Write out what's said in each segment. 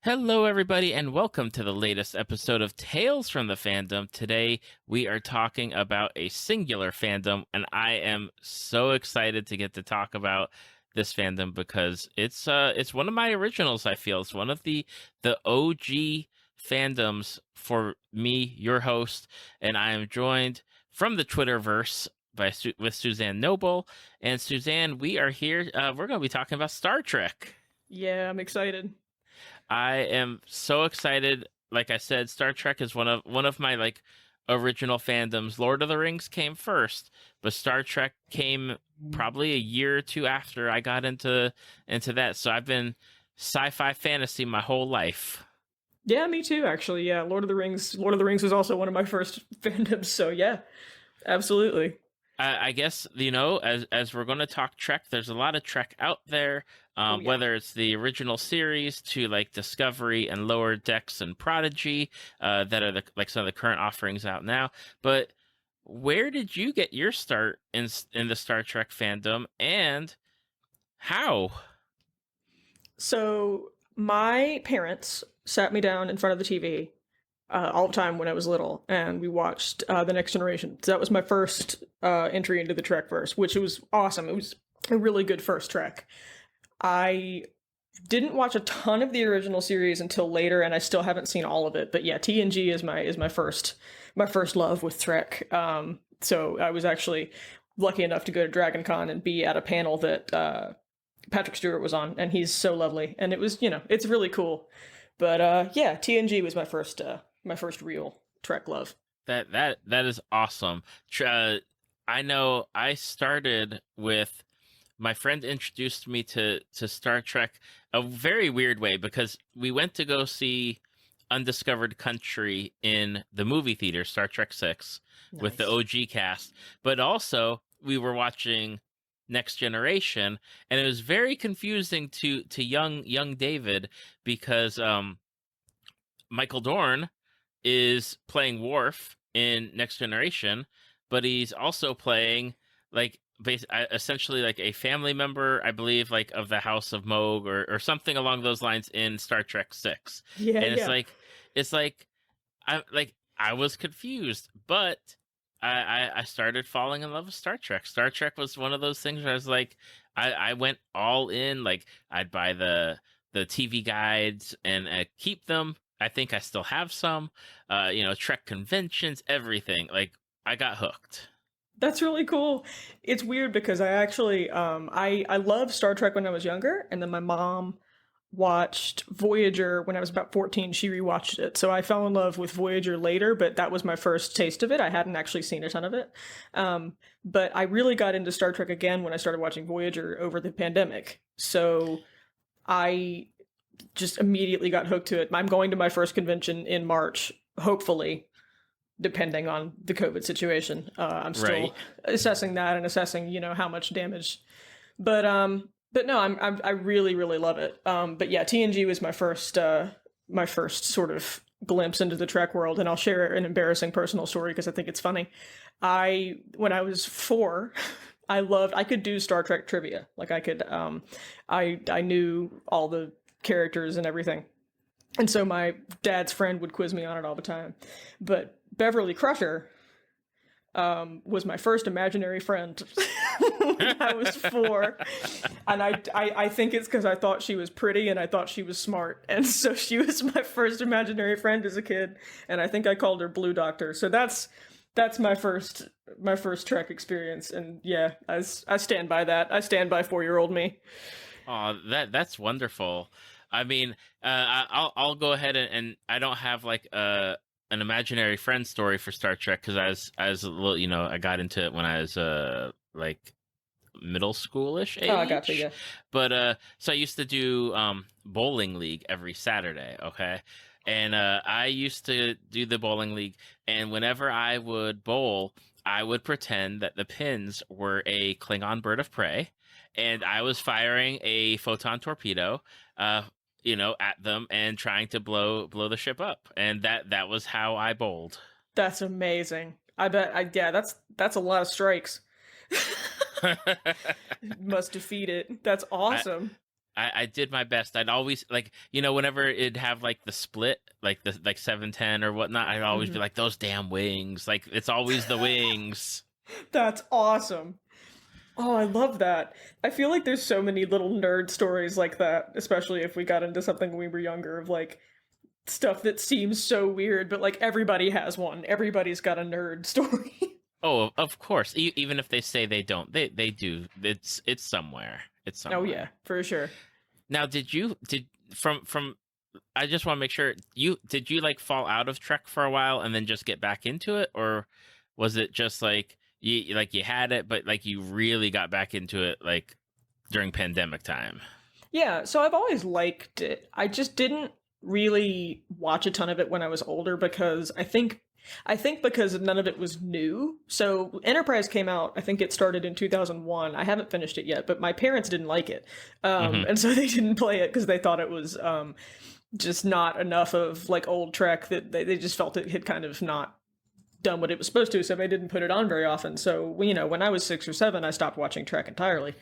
Hello, everybody, and welcome to the latest episode of Tales from the Fandom. Today, we are talking about a singular fandom, and I am so excited to get to talk about this fandom because it's one of my originals. I feel it's one of the OG fandoms for me, your host, and I am joined from the Twitterverse with Suzanne Noble. And Suzanne, we are here. We're going to be talking about Star Trek. Yeah, I'm excited. I am so excited. Like I said, Star Trek is one of my original fandoms. Lord of the Rings came first, but Star Trek came probably a year or two after I got into that. So I've been sci-fi fantasy my whole life. Yeah, me too, actually. Yeah, Lord of the Rings. Lord of the Rings was also one of my first fandoms, so yeah, absolutely. I guess, as we're going to talk Trek, there's a lot of Trek out there, Oh yeah. whether it's the original series to like Discovery and Lower Decks and Prodigy, that are some of the current offerings out now. But where did you get your start in the Star Trek fandom, and how? So my parents sat me down in front of the TV all the time when I was little, and we watched The Next Generation. So that was my first entry into the Trekverse, which was awesome. It was a really good first Trek. I didn't watch a ton of the original series until later, and I still haven't seen all of it. But yeah, TNG is my first love with Trek. So I was actually lucky enough to go to Dragon Con and be at a panel that Patrick Stewart was on, and he's so lovely, and it was it's really cool. But yeah, TNG was my first real Trek love. That is awesome. I know I started with my friend introduced me to Star Trek a very weird way because we went to go see Undiscovered Country in the movie theater, Star Trek 6, with the Nice. OG cast, but also we were watching Next Generation, and it was very confusing to young David because Michael Dorn is playing Worf in Next Generation, but he's also playing essentially like a family member, I believe, like of the House of Moog or something along those lines in Star Trek 6. Yeah, And yeah. it's like I was confused, but I started falling in love with Star Trek. Star Trek was one of those things where I was like, I went all in. Like I'd buy the TV guides and keep them. I think I still have some. Trek conventions, everything. Like I got hooked. That's really cool. It's weird because I actually I loved Star Trek when I was younger, and then my mom watched Voyager when I was about 14. She rewatched it. So I fell in love with Voyager later, but that was my first taste of it. I hadn't actually seen a ton of it. But I really got into Star Trek again when I started watching Voyager over the pandemic. So I just immediately got hooked to it. I'm going to my first convention in March, hopefully, depending on the COVID situation. I'm Right. still assessing that and assessing, how much damage. But no, I really really love it. But yeah, TNG was my first sort of glimpse into the Trek world, and I'll share an embarrassing personal story because I think it's funny. When I was 4, I could do Star Trek trivia. Like I could, I knew all the characters and everything. And so my dad's friend would quiz me on it all the time. But Beverly Crusher was my first imaginary friend when I was 4. And I think it's because I thought she was pretty and I thought she was smart. And so she was my first imaginary friend as a kid. And I think I called her Blue Doctor. So that's my first Trek experience. And yeah, I stand by that. I stand by 4-year-old me. Oh, that's wonderful. I mean, I'll go ahead and I don't have like an imaginary friend story for Star Trek because I was a little, I got into it when I was like middle schoolish Oh, I gotcha, age. yeah. But so I used to do bowling league every Saturday, okay? And I used to do the bowling league, and whenever I would bowl, I would pretend that the pins were a Klingon bird of prey, and I was firing a photon torpedo, at them and trying to blow the ship up, and that was how I bowled. That's amazing. I bet. Yeah, that's a lot of strikes. Must defeat it. That's I, awesome. I did my best. I'd always like, whenever it'd have like the split, like the 7-10 or whatnot, I'd always be like, those damn wings. Like it's always the wings. That's awesome. Oh, I love that. I feel like there's so many little nerd stories like that, especially if we got into something when we were younger, of like stuff that seems so weird, but like everybody has one. Everybody's got a nerd story. Oh, of course. Even if they say they don't, they do. It's somewhere. It's somewhere. Oh yeah, for sure. Now, did from I just want to make sure, did you like fall out of Trek for a while and then just get back into it, or was it just like you had it, but like you really got back into it like during pandemic time? Yeah, so I've always liked it. I just didn't really watch a ton of it when I was older because I think because none of it was new. So Enterprise came out, I think it started in 2001. I haven't finished it yet, but my parents didn't like it. And so they didn't play it because they thought it was just not enough of like old Trek, that they just felt it had kind of not done what it was supposed to, so they didn't put it on very often. So, when I was 6 or 7, I stopped watching Trek entirely.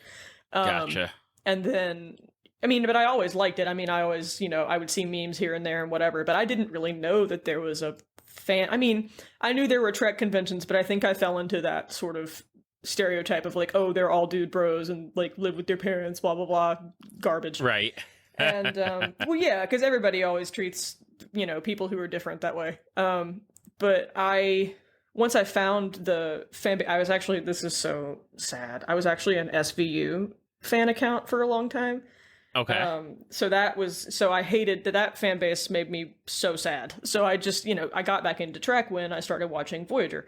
Gotcha. And then, but I always liked it. I always, I would see memes here and there and whatever, but I didn't really know that there was a fan. I knew there were Trek conventions, but I think I fell into that sort of stereotype of like, oh, they're all dude bros and like live with their parents, blah, blah, blah, garbage. Right. And, well, yeah, because everybody always treats, people who are different that way. But once I found the fan, this is so sad. I was actually an SVU fan account for a long time. Okay. So I hated that fan base, made me so sad. So I just, I got back into Trek when I started watching Voyager,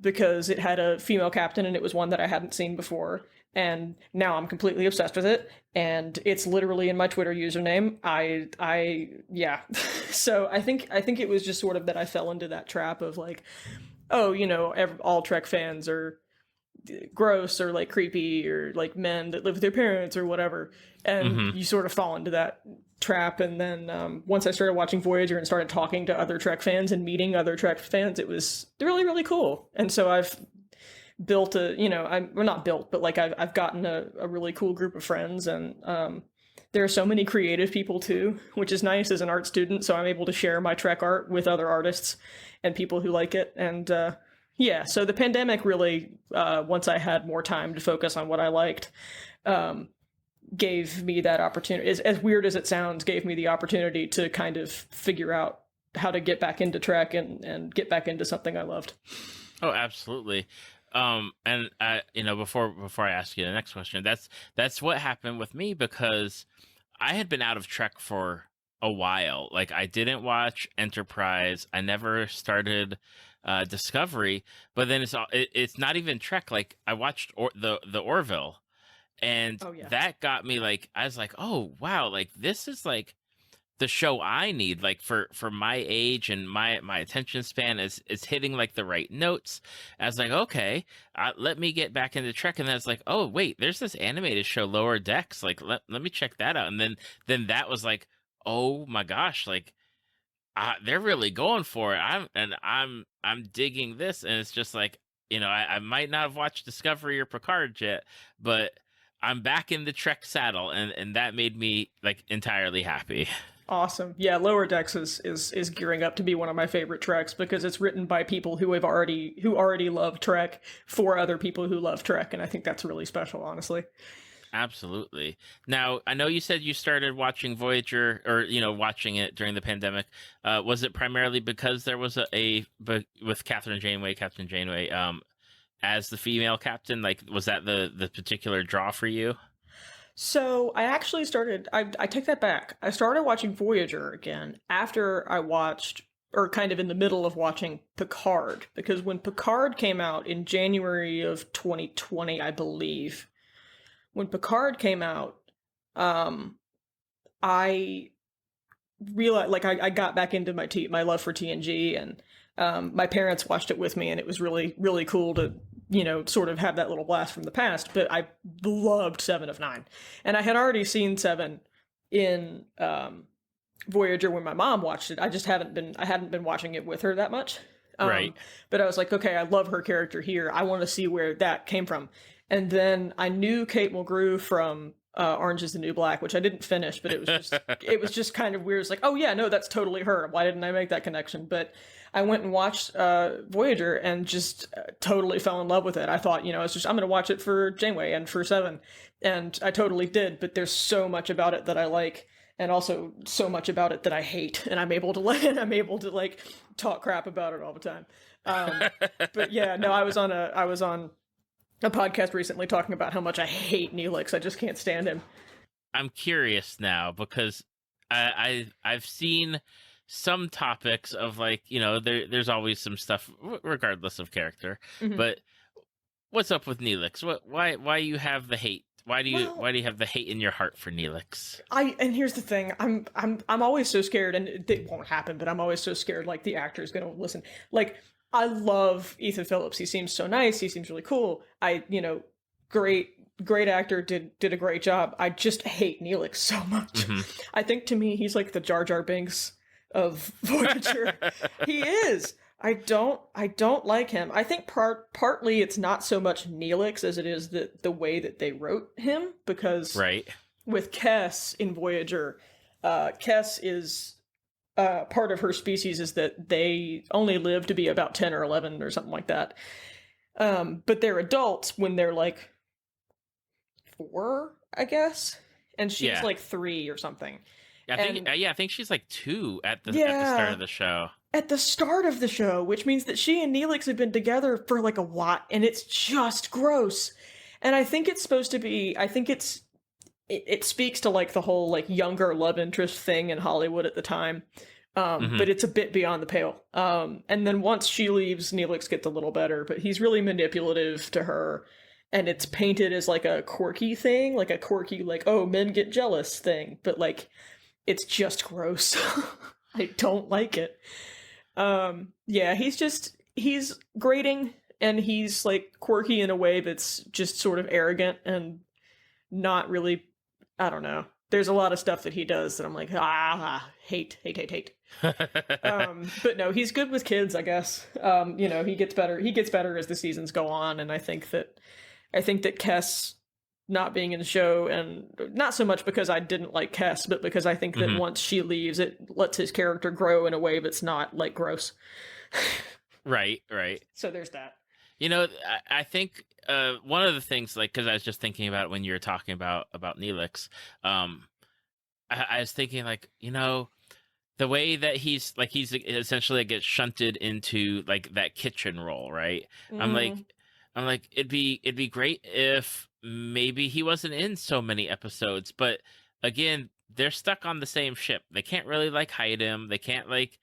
because it had a female captain and it was one that I hadn't seen before. And now I'm completely obsessed with it. And it's literally in my Twitter username. Yeah. So I think it was just sort of that I fell into that trap of like, oh, all Trek fans are gross or like creepy or like men that live with their parents or whatever, and you sort of fall into that trap. And then once I started watching Voyager and started talking to other Trek fans and meeting other Trek fans, it was really, really cool. And so I've built not built, but like I've gotten a really cool group of friends. And there are so many creative people too, which is nice as an art student, so I'm able to share my Trek art with other artists and people who like it. And yeah, so the pandemic really, once I had more time to focus on what I liked, gave me that opportunity. As weird as it sounds, gave me the opportunity to kind of figure out how to get back into Trek and get back into something I loved. Oh, absolutely. And before I ask you the next question, that's what happened with me, because I had been out of Trek for a while. Like I didn't watch Enterprise. I never started Discovery, but then it's not even Trek. Like I watched the Orville, and that got me like, I was like, oh wow, like this is like the show I need, like for my age and my attention span is hitting like the right notes. I was like, okay, let me get back into Trek. And then it's like, oh wait, there's this animated show Lower Decks, like let me check that out. And then that was like, oh my gosh, like they're really going for it. I'm digging this. And it's just like, I might not have watched Discovery or Picard yet, but I'm back in the Trek saddle, and that made me like entirely happy. Awesome. Yeah, Lower Decks is gearing up to be one of my favorite Treks, because it's written by people who already love Trek for other people who love Trek, and I think that's really special, honestly. Absolutely. Now, I know you said you started watching Voyager, or watching it during the pandemic. Was it primarily because there was with Captain Janeway, as the female captain? Like, was that the particular draw for you? So I actually I take that back. I started watching Voyager again after I watched, or kind of in the middle of watching Picard, because when Picard came out in January of 2020, I believe, when Picard came out, I realized, like, I got back into my love for TNG, and my parents watched it with me, and it was really, really cool to sort of have that little blast from the past. But I loved 7 of 9. And I had already seen 7 in Voyager when my mom watched it. I hadn't been watching it with her that much. Right. But I was like, okay, I love her character here. I want to see where that came from. And then I knew Kate Mulgrew from Orange is the New Black, which I didn't finish, but it was just kind of weird. It's like, oh yeah, no, that's totally her. Why didn't I make that connection? But I went and watched Voyager and just totally fell in love with it. I thought, I'm going to watch it for Janeway and for Seven, and I totally did. But there's so much about it that I like, and also so much about it that I hate, and I'm able to like talk crap about it all the time. But yeah, no, I was on a podcast recently talking about how much I hate Neelix. I just can't stand him. I'm curious now because I've seen some topics of like, there's always some stuff regardless of character. Mm-hmm. But what's up with Neelix? Why you have the hate? Why do you have the hate in your heart for Neelix? And here's the thing, I'm always so scared, and it won't happen, but I'm always so scared like the actor's going to listen. Like, I love Ethan Phillips. He seems so nice. He seems really cool. Great actor, did a great job. I just hate Neelix so much. Mm-hmm. I think to me, he's like the Jar Jar Binks of Voyager. He is. I don't like him. I think partly it's not so much Neelix as it is the way that they wrote him, because right. With Kes in Voyager, Kes is part of her species is that they only live to be about 10 or 11 or something like that. But they're adults when they're like 4, I guess, and she's like 3 or something. I think she's like 2 at the start of the show. At the start of the show, which means that she and Neelix have been together for like a while, and it's just gross. And I think it's supposed to be. I think it speaks to like the whole like younger love interest thing in Hollywood at the time. But it's a bit beyond the pale. And then once she leaves, Neelix gets a little better, but he's really manipulative to her. And it's painted as like a quirky thing, like a quirky, like, oh, men get jealous thing. But like, it's just gross. I don't like it. Yeah, he's grating, and he's like quirky in a way that's just sort of arrogant and not really, I don't know. There's a lot of stuff that he does that I'm like, hate. But no, he's good with kids, I guess. He gets better as the seasons go on, and I think that Kes not being in the show, and not so much because I didn't like Kes, but because I think that once she leaves, it lets his character grow in a way that's not like gross. Right. So there's that. I think one of the things, like, because I was just thinking about it when you were talking about Neelix, I was thinking, like, the way that he's essentially gets shunted into like that kitchen role, right? Mm-hmm. I'm like, it'd be great if maybe he wasn't in so many episodes, but again, they're stuck on the same ship. They can't really like hide him. They can't like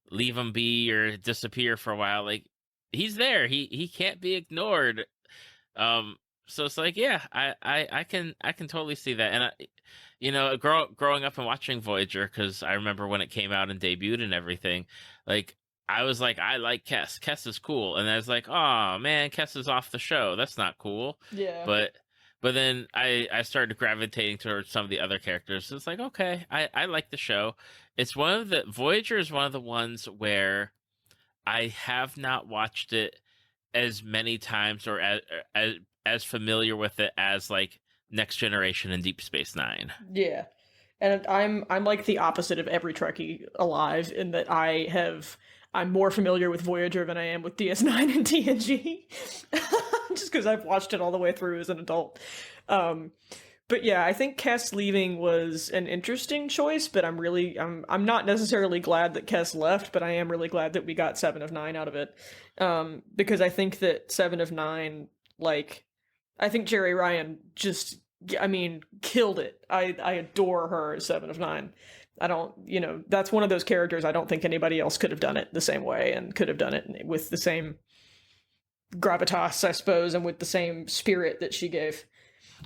leave him be or disappear for a while. Like, he's there. He can't be ignored. So it's like, yeah, I can totally see that. And growing up and watching Voyager, because I remember when it came out and debuted and everything, like, I was like, I like Kes. Kes is cool. And I was like, oh man, Kes is off the show. That's not cool. Yeah. But then I started gravitating towards some of the other characters. So it's like, okay, I like the show. Voyager is one of the ones where I have not watched it as many times or as familiar with it as like Next Generation and Deep Space Nine. Yeah. And I'm like the opposite of every Trekkie alive, in that I'm more familiar with Voyager than I am with DS9 and TNG, just because I've watched it all the way through as an adult. But yeah, I think Kes leaving was an interesting choice, but I'm not necessarily glad that Kes left, but I am really glad that we got 7 of 9 out of it, because I think that 7 of 9, like, I think Jerry Ryan just, killed it. I adore her as 7 of 9. I don't, that's one of those characters I don't think anybody else could have done it the same way, and could have done it with the same gravitas, I suppose, and with the same spirit that she gave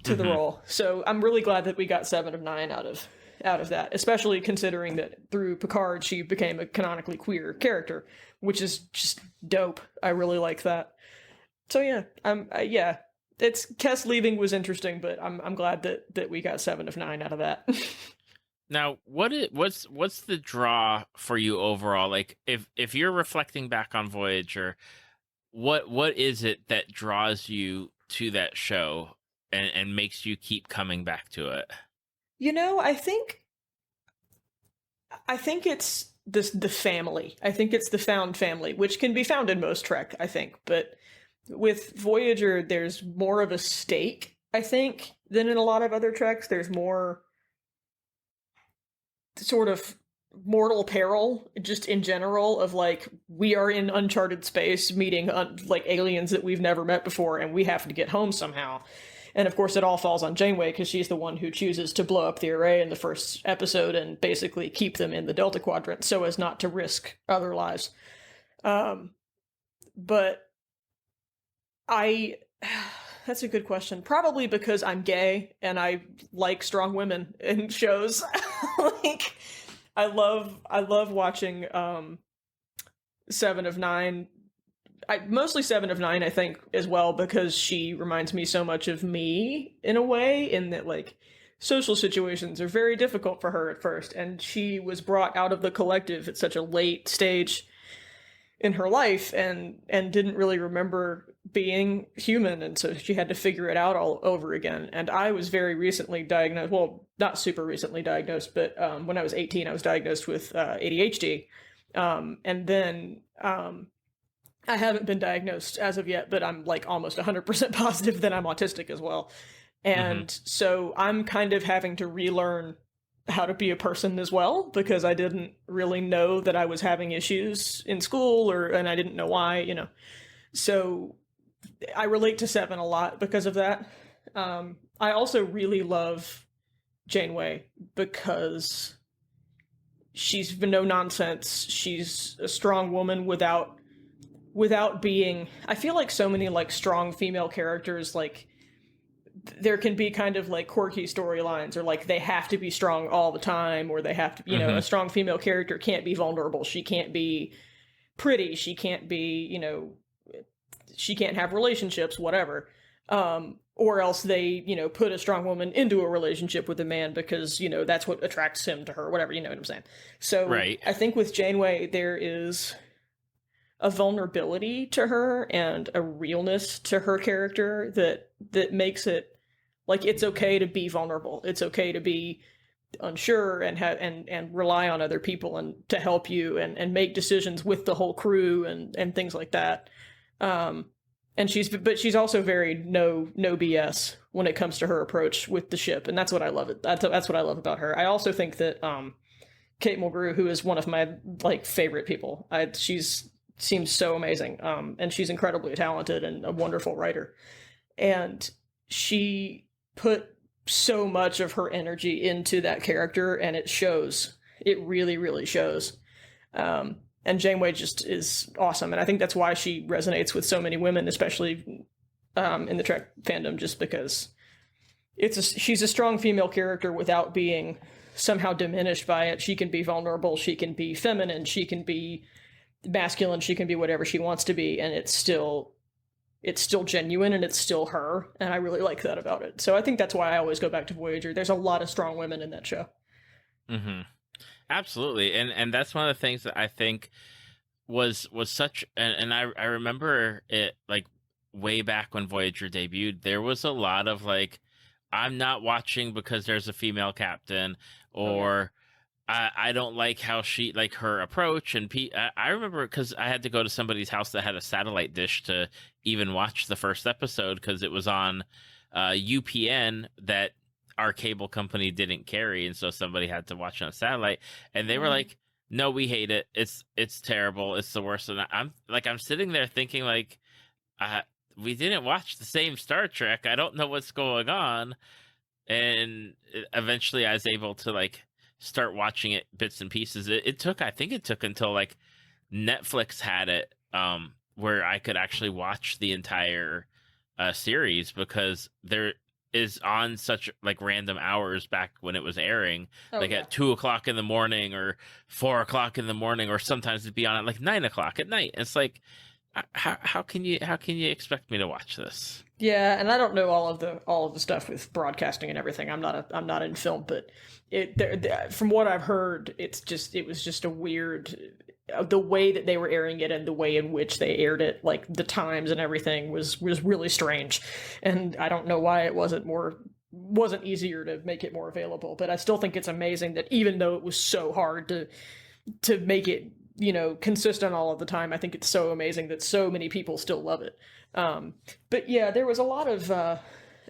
to the role. So I'm really glad that we got 7 of 9 out of that, especially considering that through Picard she became a canonically queer character, which is just dope. I really like that. So yeah, it's Kes leaving was interesting, but I'm glad that we got 7 of 9 out of that. Now, what's the draw for you overall? Like, if you're reflecting back on Voyager, what is it that draws you to that show? and makes you keep coming back to it? You know, I think it's the family. I think it's the found family, which can be found in most Trek, I think. But with Voyager, there's more of a stake, I think, than in a lot of other Treks. There's more sort of mortal peril, just in general, of like, we are in uncharted space meeting like aliens that we've never met before, and we have to get home somehow. And of course, it all falls on Janeway because she's the one who chooses to blow up the array in the first episode and basically keep them in the Delta Quadrant so as not to risk other lives. But that's a good question. Probably because I'm gay and I like strong women in shows. Like, I love watching Seven of Nine. Mostly Seven of Nine, I think, as well, because she reminds me so much of me in a way, in that, like, social situations are very difficult for her at first, and she was brought out of the collective at such a late stage in her life and didn't really remember being human, and so she had to figure it out all over again. And I was very recently diagnosed, well, not super recently diagnosed, but when I was 18, I was diagnosed with ADHD. And then I haven't been diagnosed as of yet, but I'm like almost 100% positive that I'm autistic as well. And so I'm kind of having to relearn how to be a person as well, because I didn't really know that I was having issues in school, and I didn't know why, you know. So I relate to Seven a lot because of that. I also really love Janeway because she's no nonsense. She's a strong woman without being, I feel like so many like strong female characters, like there can be kind of like quirky storylines, or like they have to be strong all the time, or they have to, you know, a strong female character can't be vulnerable. She can't be pretty. She can't be, you know, she can't have relationships, whatever. Or else they, you know, put a strong woman into a relationship with a man because, you know, that's what attracts him to her, whatever, you know what I'm saying? So Right. I think with Janeway, there is a vulnerability to her and a realness to her character that makes it like it's okay to be vulnerable. It's okay to be unsure and and rely on other people and to help you and make decisions with the whole crew and things like that. And she's also very no BS when it comes to her approach with the ship, and that's what I love. That's what I love about her. I also think that Kate Mulgrew, who is one of my like favorite people, she's seems so amazing, and she's incredibly talented and a wonderful writer, and she put so much of her energy into that character, and it shows. It really, really shows. And Janeway just is awesome, and I think that's why she resonates with so many women, especially in the Trek fandom, just because she's a strong female character without being somehow diminished by it. She can be vulnerable, she can be feminine, she can be masculine, she can be whatever she wants to be, and it's still genuine, and it's still her, and I really like that about it. So I think that's why I always go back to Voyager. There's a lot of strong women in that show. Absolutely, and that's one of the things that I think was such, and I remember it like way back when Voyager debuted. There was a lot of like, I'm not watching because there's a female captain, or I don't like how she, like, her approach. And I remember because I had to go to somebody's house that had a satellite dish to even watch the first episode, because it was on UPN that our cable company didn't carry, and so somebody had to watch it on satellite, and they were like, no, we hate it, it's terrible, it's the worst. And I'm sitting there thinking like, we didn't watch the same Star Trek, I don't know what's going on. And eventually I was able to like start watching it bits and pieces. I think it took until like Netflix had it where I could actually watch the entire series, because there is on such like random hours back when it was airing, at 2:00 in the morning or 4:00 in the morning, or sometimes it'd be on at like 9:00 at night. It's like, how can you expect me to watch this? Yeah, and I don't know all of the stuff with broadcasting and everything. I'm not in film, but from what I've heard, it was just a weird. the way that they were airing it and the way in which they aired it, like the times and everything was really strange. And I don't know why it wasn't easier to make it more available, but I still think it's amazing that even though it was so hard to make it, consistent all of the time, I think it's so amazing that so many people still love it. But yeah, there was a lot of,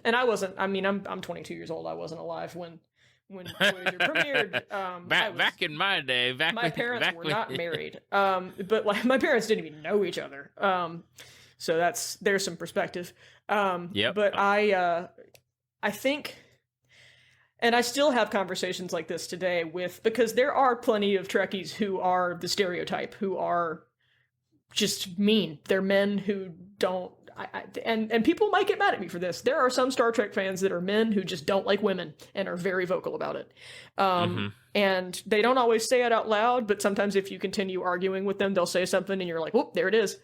and I'm 22 years old. I wasn't alive when Voyager premiered. Back in my day, my parents were not married, but like my parents didn't even know each other. So there's some perspective. Yep. But I think, and I still have conversations like this today because there are plenty of Trekkies who are the stereotype, who are just mean. They're men who don't. And people might get mad at me for this. There are some Star Trek fans that are men who just don't like women and are very vocal about it. And they don't always say it out loud, but sometimes if you continue arguing with them, they'll say something and you're like, whoop, there it is.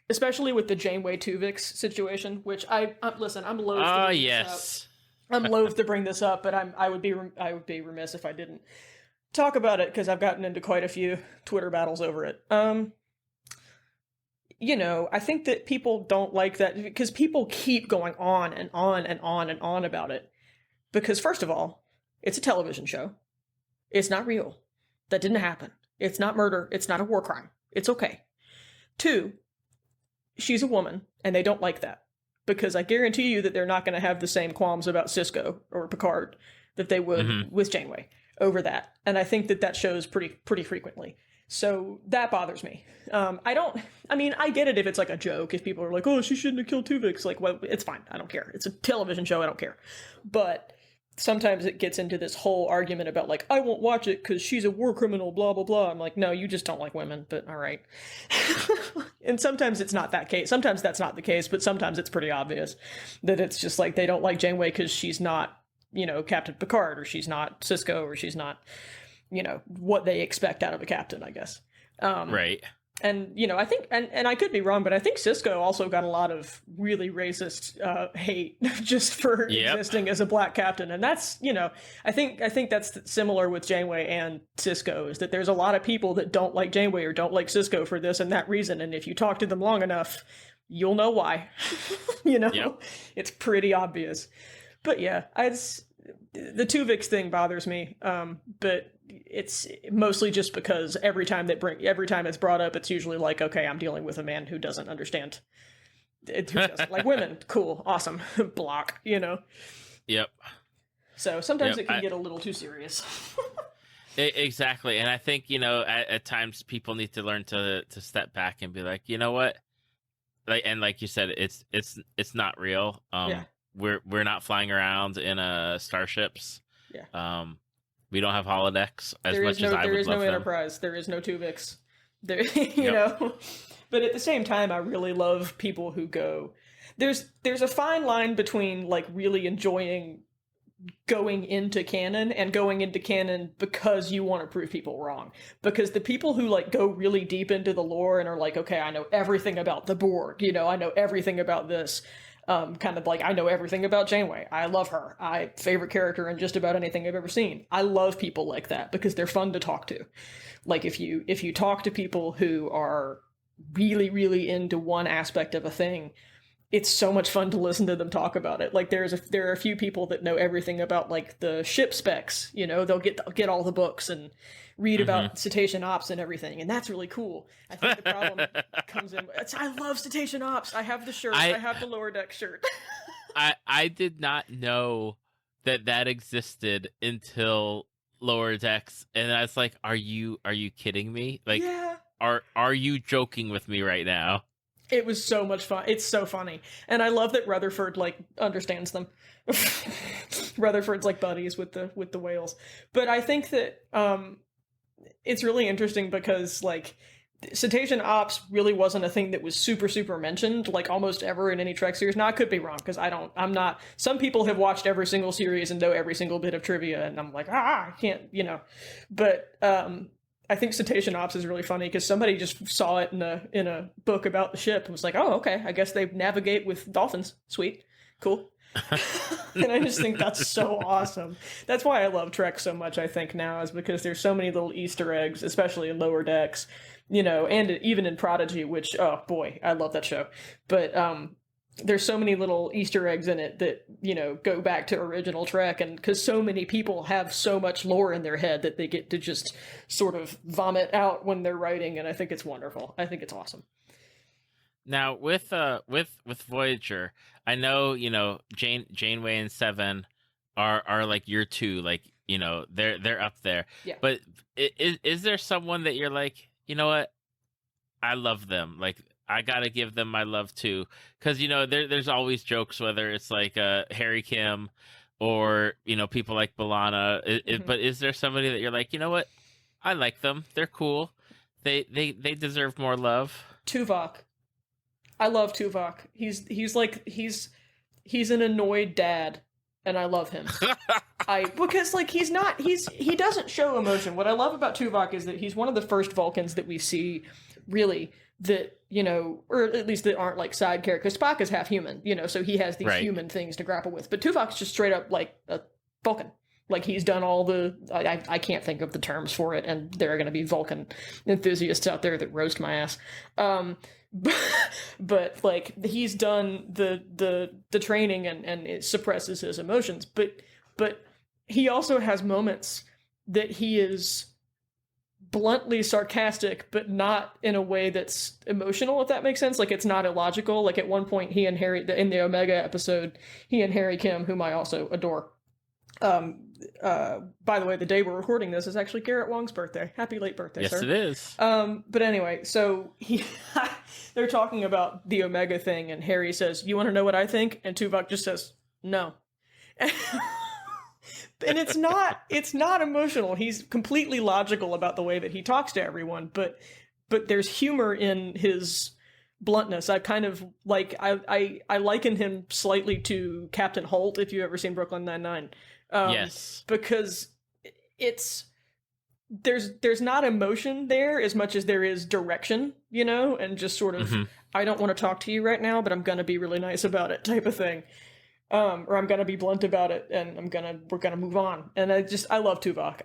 Especially with the Janeway Tuvix situation, which I'm loath to bring this up. I'm loath to bring this up, but I would be remiss if I didn't talk about it, because I've gotten into quite a few Twitter battles over it. I think that people don't like that because people keep going on and on and on and on about it. Because first of all, it's a television show. It's not real. That didn't happen. It's not murder. It's not a war crime. It's okay. 2, she's a woman, and they don't like that. Because I guarantee you that they're not going to have the same qualms about Sisko or Picard that they would with Janeway over that. And I think that shows pretty frequently. So that bothers me. I get it if it's like a joke, if people are like, oh, she shouldn't have killed Tuvix. Like, well, it's fine. I don't care. It's a television show. I don't care. But sometimes it gets into this whole argument about like, I won't watch it because she's a war criminal, blah, blah, blah. I'm like, no, you just don't like women, but all right. And sometimes it's not that case. Sometimes that's not the case, but sometimes it's pretty obvious that it's just like they don't like Janeway because she's not, Captain Picard, or she's not Sisko, or she's not, what they expect out of a captain, I guess. Right. And, I think, and I could be wrong, but I think Sisko also got a lot of really racist hate just for existing as a black captain. And that's, I think that's similar with Janeway and Sisko, is that there's a lot of people that don't like Janeway or don't like Sisko for this and that reason. And if you talk to them long enough, you'll know why. It's pretty obvious. But yeah, the Tuvix thing bothers me, but it's mostly just because every time it's brought up, it's usually like, okay, I'm dealing with a man who doesn't understand, who doesn't like women. Cool, awesome, block. Yep. So sometimes it can get a little too serious. Exactly, and I think at times people need to learn to step back and be like, you know what, like you said, it's not real. We're not flying around in starships. Yeah. We don't have holodecks as much as I would love them. There is no Enterprise. There is no Tuvix. There, know. But at the same time, I really love people who go. There's a fine line between like really enjoying going into canon and going into canon because you want to prove people wrong. Because the people who like go really deep into the lore and are like, okay, I know everything about the Borg. I know everything about this. Kind of like, I know everything about Janeway. I love her. Favorite character in just about anything I've ever seen. I love people like that because they're fun to talk to. Like if you talk to people who are really, really into one aspect of a thing, it's so much fun to listen to them talk about it. Like there are a few people that know everything about like the ship specs. They'll get all the books and read about cetacean ops and everything, and that's really cool. I think the problem comes in. I love cetacean ops. I have the shirt. I have the lower deck shirt. I did not know that existed until lower decks, and I was like, are you kidding me? Like, yeah. Are you joking with me right now? It was so much fun. It's so funny. And I love that Rutherford like understands them. Rutherford's like buddies with the whales. But I think that it's really interesting because like cetacean ops really wasn't a thing that was super, super mentioned like almost ever in any Trek series. Now I could be wrong because I'm not, some people have watched every single series and know every single bit of trivia and I'm like, I can't, but I think cetacean ops is really funny because somebody just saw it in a book about the ship and was like, oh, okay, I guess they navigate with dolphins. Sweet. Cool. And I just think that's so awesome. That's why I love Trek so much, I think, now, is because there's so many little Easter eggs, especially in Lower Decks, and even in Prodigy, which, oh boy, I love that show. But there's so many little Easter eggs in it that, go back to original Trek, and because so many people have so much lore in their head that they get to just sort of vomit out when they're writing, and I think it's wonderful. I think it's awesome. Now with Voyager, I know Janeway and Seven are like your two, like they're up there. Yeah. But is there someone that you're like, you know what, I love them, like I gotta give them my love too? Because there's always jokes, whether it's like Harry Kim or people like B'Elanna. Mm-hmm. But is there somebody that you're like, you know what, I like them, they're cool, they deserve more love? Tuvok. I love Tuvok. He's an annoyed dad, and I love him. Because like he doesn't show emotion. What I love about Tuvok is that he's one of the first Vulcans that we see really that, or at least that aren't like side characters. Spock is half human, so he has these Right. human things to grapple with. But Tuvok's just straight up like a Vulcan. Like he's done all the I can't think of the terms for it, and there are going to be Vulcan enthusiasts out there that roast my ass. But like he's done the training and it suppresses his emotions, but he also has moments that he is bluntly sarcastic, but not in a way that's emotional, if that makes sense. Like it's not illogical. Like at one point he and Harry, in the Omega episode, he and Harry Kim, whom I also adore. By the way, the day we're recording this is actually Garrett Wong's birthday. Happy late birthday, Yes, sir. it is. But anyway, so they're talking about the Omega thing, and Harry says, "You want to know what I think?" And Tuvok just says, "No." And it's not emotional. He's completely logical about the way that he talks to everyone, but there's humor in his bluntness. I kind of like I liken him slightly to Captain Holt, if you've ever seen Brooklyn Nine-Nine. Yes, because there's not emotion there as much as there is direction, and just sort of I don't want to talk to you right now, but I'm gonna be really nice about it type of thing. Or I'm gonna be blunt about it, and we're gonna move on. And I love Tuvok.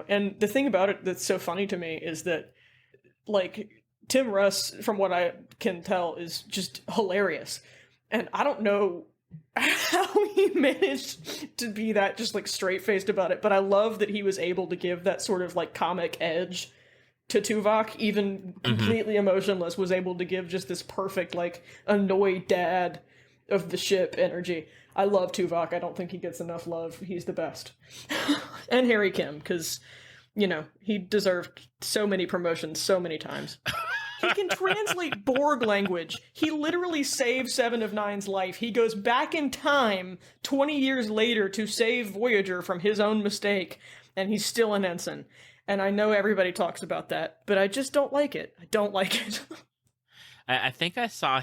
And the thing about it that's so funny to me is that, like, Tim Russ, from what I can tell, is just hilarious. And I don't know how he managed to be that just like straight-faced about it, but I love that he was able to give that sort of like comic edge to Tuvok, even completely emotionless, was able to give just this perfect like annoyed dad of the ship energy. I love Tuvok. I don't think he gets enough love. He's the best. And Harry Kim, because, he deserved so many promotions so many times. He can translate Borg language. He literally saved Seven of Nine's life. He goes back in time 20 years later to save Voyager from his own mistake, and he's still an ensign. And I know everybody talks about that, but I just don't like it. I don't like it. I think I saw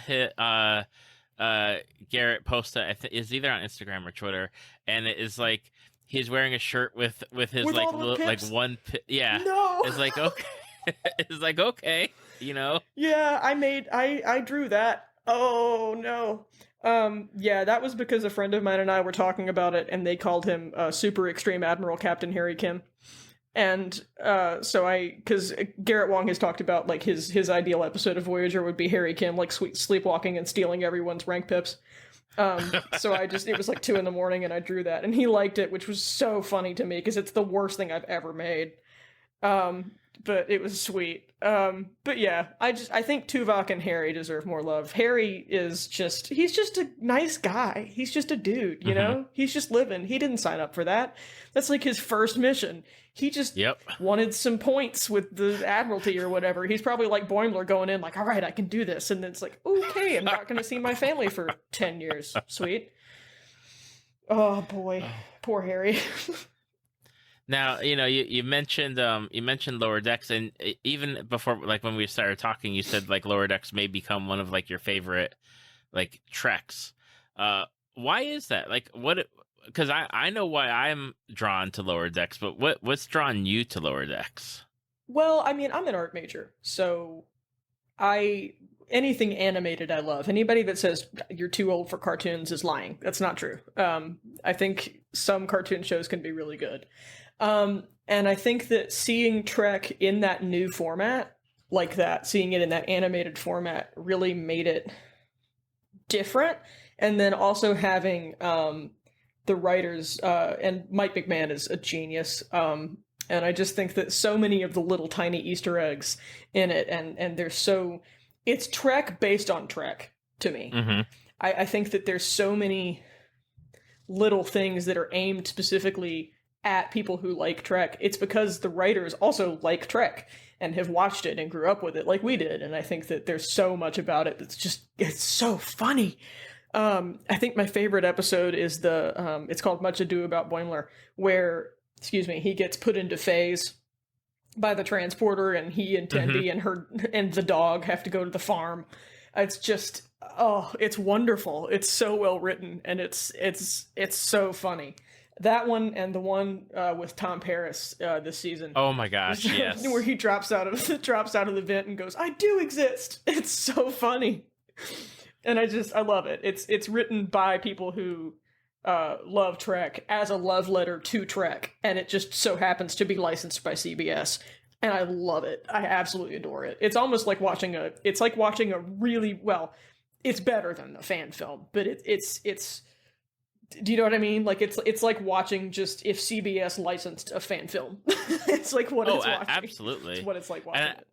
Garrett post it. Is either on Instagram or Twitter, and it is like he's wearing a shirt with his With like all the pips? one yeah. No. It's like okay. It's like okay, Yeah, I drew that. Oh no. Yeah, that was because a friend of mine and I were talking about it, and they called him Super Extreme Admiral Captain Harry Kim. And because Garrett Wong has talked about like his ideal episode of Voyager would be Harry Kim like sleepwalking and stealing everyone's rank pips. So it was like 2 a.m. and I drew that, and he liked it, which was so funny to me because it's the worst thing I've ever made. But it was sweet. But yeah, I think Tuvok and Harry deserve more love. Harry he's just a nice guy. He's just a dude, He's just living. He didn't sign up for that. That's like his first mission. He just wanted some points with the Admiralty or whatever. He's probably like Boimler going in like, all right, I can do this. And then it's like, okay, I'm not going to see my family for 10 years. Sweet. Oh boy, poor Harry. Now, you mentioned Lower Decks, and even before, like when we started talking, you said like Lower Decks may become one of like your favorite like Treks. Why is that? Like what? Because I know why I'm drawn to Lower Decks, but what's drawn you to Lower Decks? Well, I mean, I'm an art major, so I anything animated I love. Anybody that says you're too old for cartoons is lying. That's not true. I think some cartoon shows can be really good. And I think that seeing Trek in that new format, like that, seeing it in that animated format, really made it different. And then also having the writers, and Mike McMahon is a genius. And I just think that so many of the little tiny Easter eggs in it, and they're so, it's Trek based on Trek to me. Mm-hmm. I think that there's so many little things that are aimed specifically at people who like Trek. It's because the writers also like Trek and have watched it and grew up with it like we did. And I think that there's so much about it that's just, it's so funny. I think my favorite episode is it's called Much Ado About Boimler, where, he gets put into phase by the transporter, and he and Tendi and her and the dog have to go to the farm. It's just, it's wonderful. It's so well written, and it's so funny. That one and the one with Tom Paris this season. Oh my gosh, yes. Where he drops out of the vent and goes, "I do exist." It's so funny. And I love it. It's written by people who love Trek as a love letter to Trek, and it just so happens to be licensed by CBS. And I love it. I absolutely adore it. It's almost like watching a really, well, it's better than the fan film, but it's do you know what I mean? Like it's like watching just if CBS licensed a fan film. It's like what it's watching. Absolutely. It's what it's like watching it.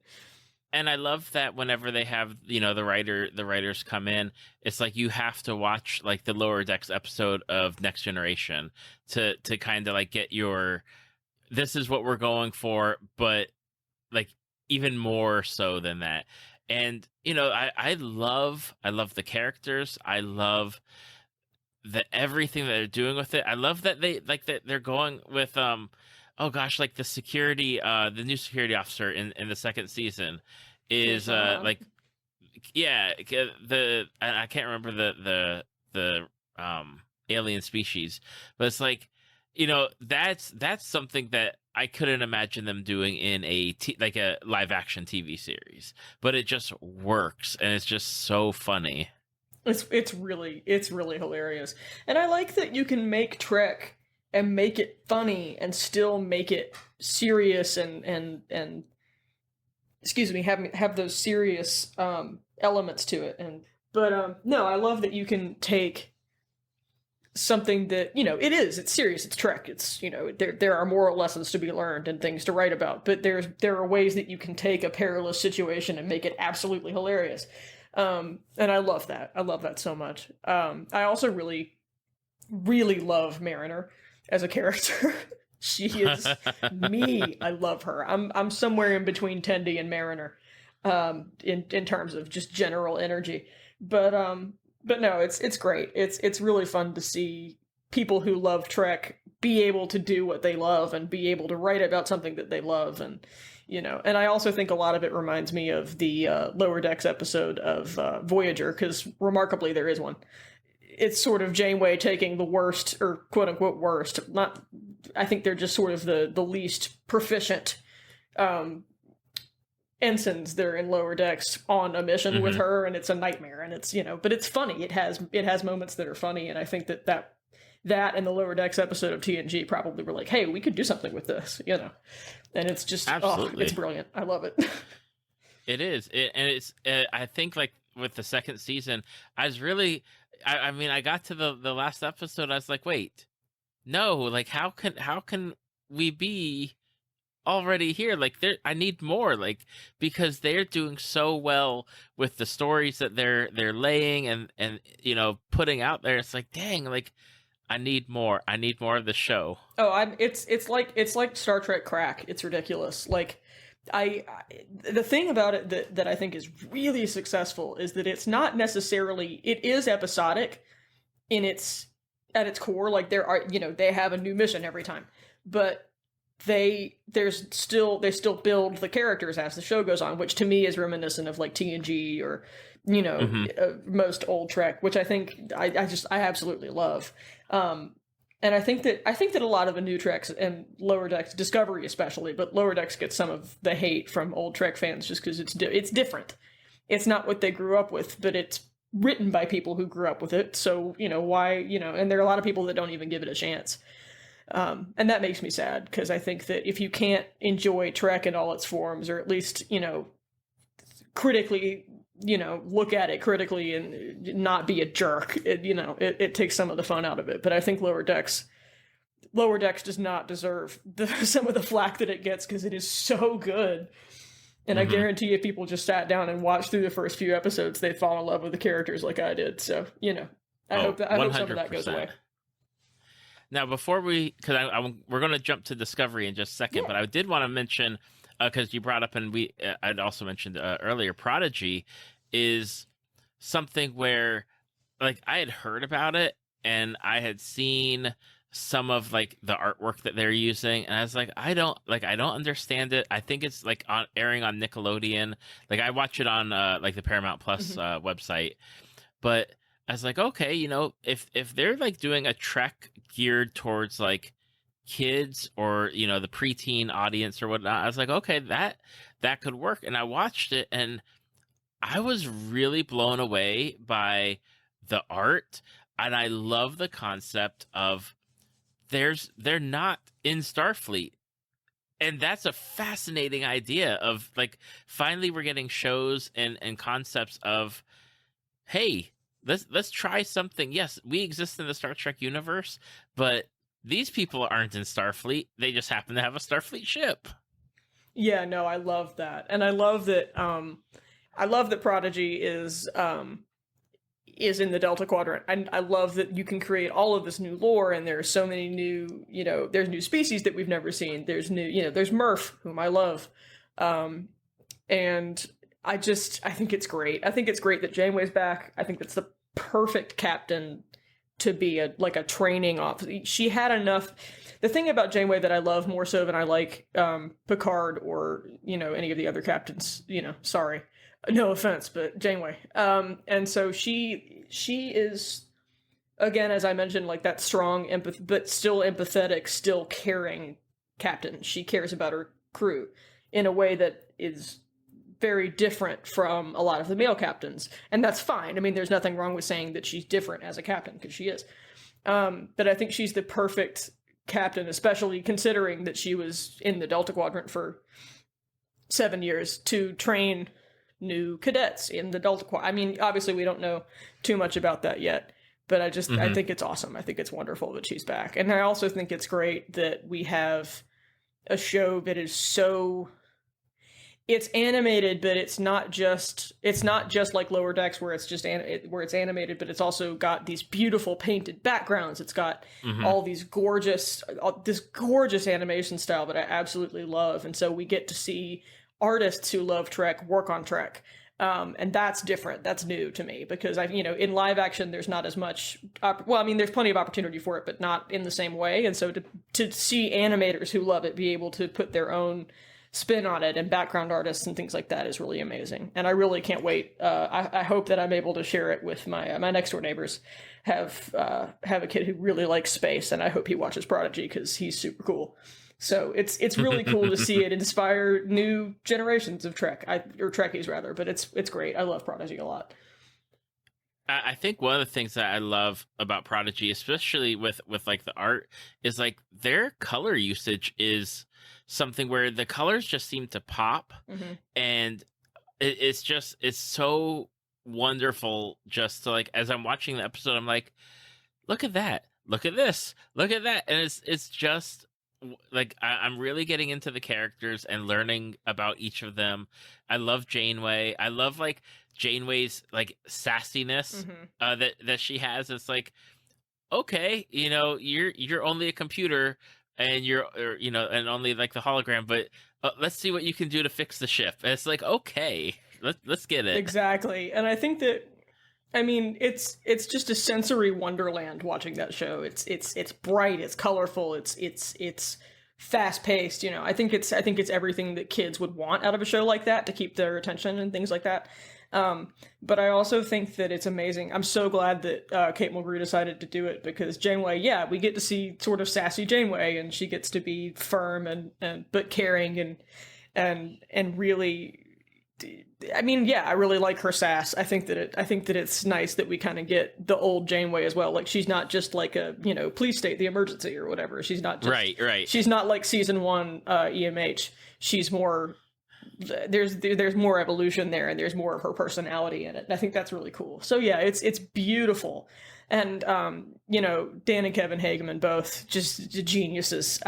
And I love that whenever they have, the writers come in, it's like you have to watch like the Lower Decks episode of Next Generation to kind of like get this is what we're going for, but like even more so than that. And, I love the characters. I love everything that they're doing with it. I love that they're going with, like the security, the new security officer in the second season is I can't remember the alien species, but it's like, that's something that I couldn't imagine them doing in a live action TV series, but it just works and it's just so funny. It's really hilarious. And I like that you can make Trek and make it funny and still make it serious and have those serious elements to it. But no, I love that you can take something that, it's serious, it's Trek, it's, there are moral lessons to be learned and things to write about, but there are ways that you can take a perilous situation and make it absolutely hilarious. And I love that so much. I also really, really love Mariner as a character. She is me. I love her. I'm somewhere in between Tendi and Mariner, in terms of just general energy. But no, it's great. It's really fun to see people who love Trek be able to do what they love and be able to write about something that they love. And, and I also think a lot of it reminds me of the Lower Decks episode of Voyager, because remarkably there is one. It's sort of Janeway taking the worst, or quote unquote worst, I think they're just sort of the least proficient ensigns that are in Lower Decks on a mission with her, and it's a nightmare, and it's, but it's funny. It has moments that are funny, and I think that and the Lower Decks episode of TNG probably were like, hey, we could do something with this, and it's just, it's brilliant. I love it. It is. I think like with the second season, I was really, I mean, I got to the last episode, I was like, wait, no, like how can we be already here? Like I need more, like, because they're doing so well with the stories that they're laying and putting out there. It's like, dang, like I need more of the show. It's like Star Trek crack. It's ridiculous. Like the thing about it that I think is really successful is that it's not necessarily, it is episodic at its core. Like they have a new mission every time, but they still build the characters as the show goes on, which to me is reminiscent of like TNG or most old Trek, which I think I absolutely love. And I think that a lot of the new Treks and Lower Decks, Discovery especially, but Lower Decks gets some of the hate from old Trek fans just because it's different. it's not what they grew up with, but it's written by people who grew up with it. So, why, and there are a lot of people that don't even give it a chance. And that makes me sad, because I think that if you can't enjoy Trek in all its forms, or at least, critically, look at it critically and not be a jerk, it takes some of the fun out of it. But I think Lower Decks does not deserve some of the flack that it gets, because it is so good. And I guarantee if people just sat down and watched through the first few episodes, they'd fall in love with the characters like I did. So, I hope some of that goes away. Now, before because we're going to jump to Discovery in just a second, but I did want to mention, because you brought up, and I'd also mentioned earlier, Prodigy is something where, like, I had heard about it, and I had seen some of like the artwork that they're using, and I was like, I don't understand it. I think it's like airing on Nickelodeon. Like, I watch it on like the Paramount Plus website, but I was like, okay, if they're like doing a Trek geared towards like kids, or the preteen audience or whatnot, I was like, okay, that could work. And I watched it, and I was really blown away by the art, and I love the concept of they're not in Starfleet. And that's a fascinating idea of, like, finally we're getting shows and concepts of, hey, let's try something. Yes, we exist in the Star Trek universe, but these people aren't in Starfleet. They just happen to have a Starfleet ship. Yeah, no, I love that. And I love that Prodigy is in the Delta Quadrant. And I love that you can create all of this new lore, and there are so many new, there's new species that we've never seen. There's new, there's Murph, whom I love. And I think it's great. I think it's great that Janeway's back. I think that's the perfect captain to be a training officer. She had enough. The thing about Janeway that I love more so than I like Picard or, any of the other captains, sorry. No offense, but Janeway. And so she is, again, as I mentioned, like that strong, but still empathetic, still caring captain. She cares about her crew in a way that is very different from a lot of the male captains. And that's fine. I mean, there's nothing wrong with saying that she's different as a captain, because she is. But I think she's the perfect captain, especially considering that she was in the Delta Quadrant for 7 years to train new cadets in the Delta Quadrant. I mean, obviously we don't know too much about that yet, but I think it's awesome. I think it's wonderful that she's back. And I also think it's great that we have a show that is it's animated, but it's not just like Lower Decks where it's just where it's animated, but it's also got these beautiful painted backgrounds. It's got all these this gorgeous animation style that I absolutely love. And so we get to see artists who love Trek work on Trek. And that's different. That's new to me, because in live action, there's not as much, there's plenty of opportunity for it, but not in the same way. And so to see animators who love it be able to put their own spin on it, and background artists and things like that, is really amazing. And I really can't wait. I hope that I'm able to share it with my next door neighbors. Have a kid who really likes space, and I hope he watches Prodigy, because he's super cool. So it's really cool to see it inspire new generations of Trekkies rather. But it's great. I love Prodigy a lot. I think one of the things that I love about Prodigy, especially with like the art, is like their color usage is something where the colors just seem to pop, and it's so wonderful. Just to, like, as I'm watching the episode, I'm like, look at that, look at this, look at that, and it's just like I'm really getting into the characters and learning about each of them. I love Janeway. I love like Janeway's like sassiness that she has. It's like, okay, you're only a computer, and and only like the hologram, but let's see what you can do to fix the ship. And it's like, okay, let's get it. Exactly. And I think that, I mean, it's just a sensory wonderland watching that show. It's bright, it's colorful, it's fast paced. I think it's everything that kids would want out of a show like that to keep their attention and things like that. But I also think that it's amazing. I'm so glad that Kate Mulgrew decided to do it, because Janeway, we get to see sort of sassy Janeway, and she gets to be firm and but caring and really I mean, yeah, I really like her sass. I think that it's nice that we kind of get the old Janeway as well. Like, she's not just like a, please state the emergency or whatever. She's not just right. She's not like season 1 EMH. She's more. There's more evolution there, and there's more of her personality in it. And I think that's really cool. So yeah, it's beautiful. And Dan and Kevin Hageman, both just geniuses.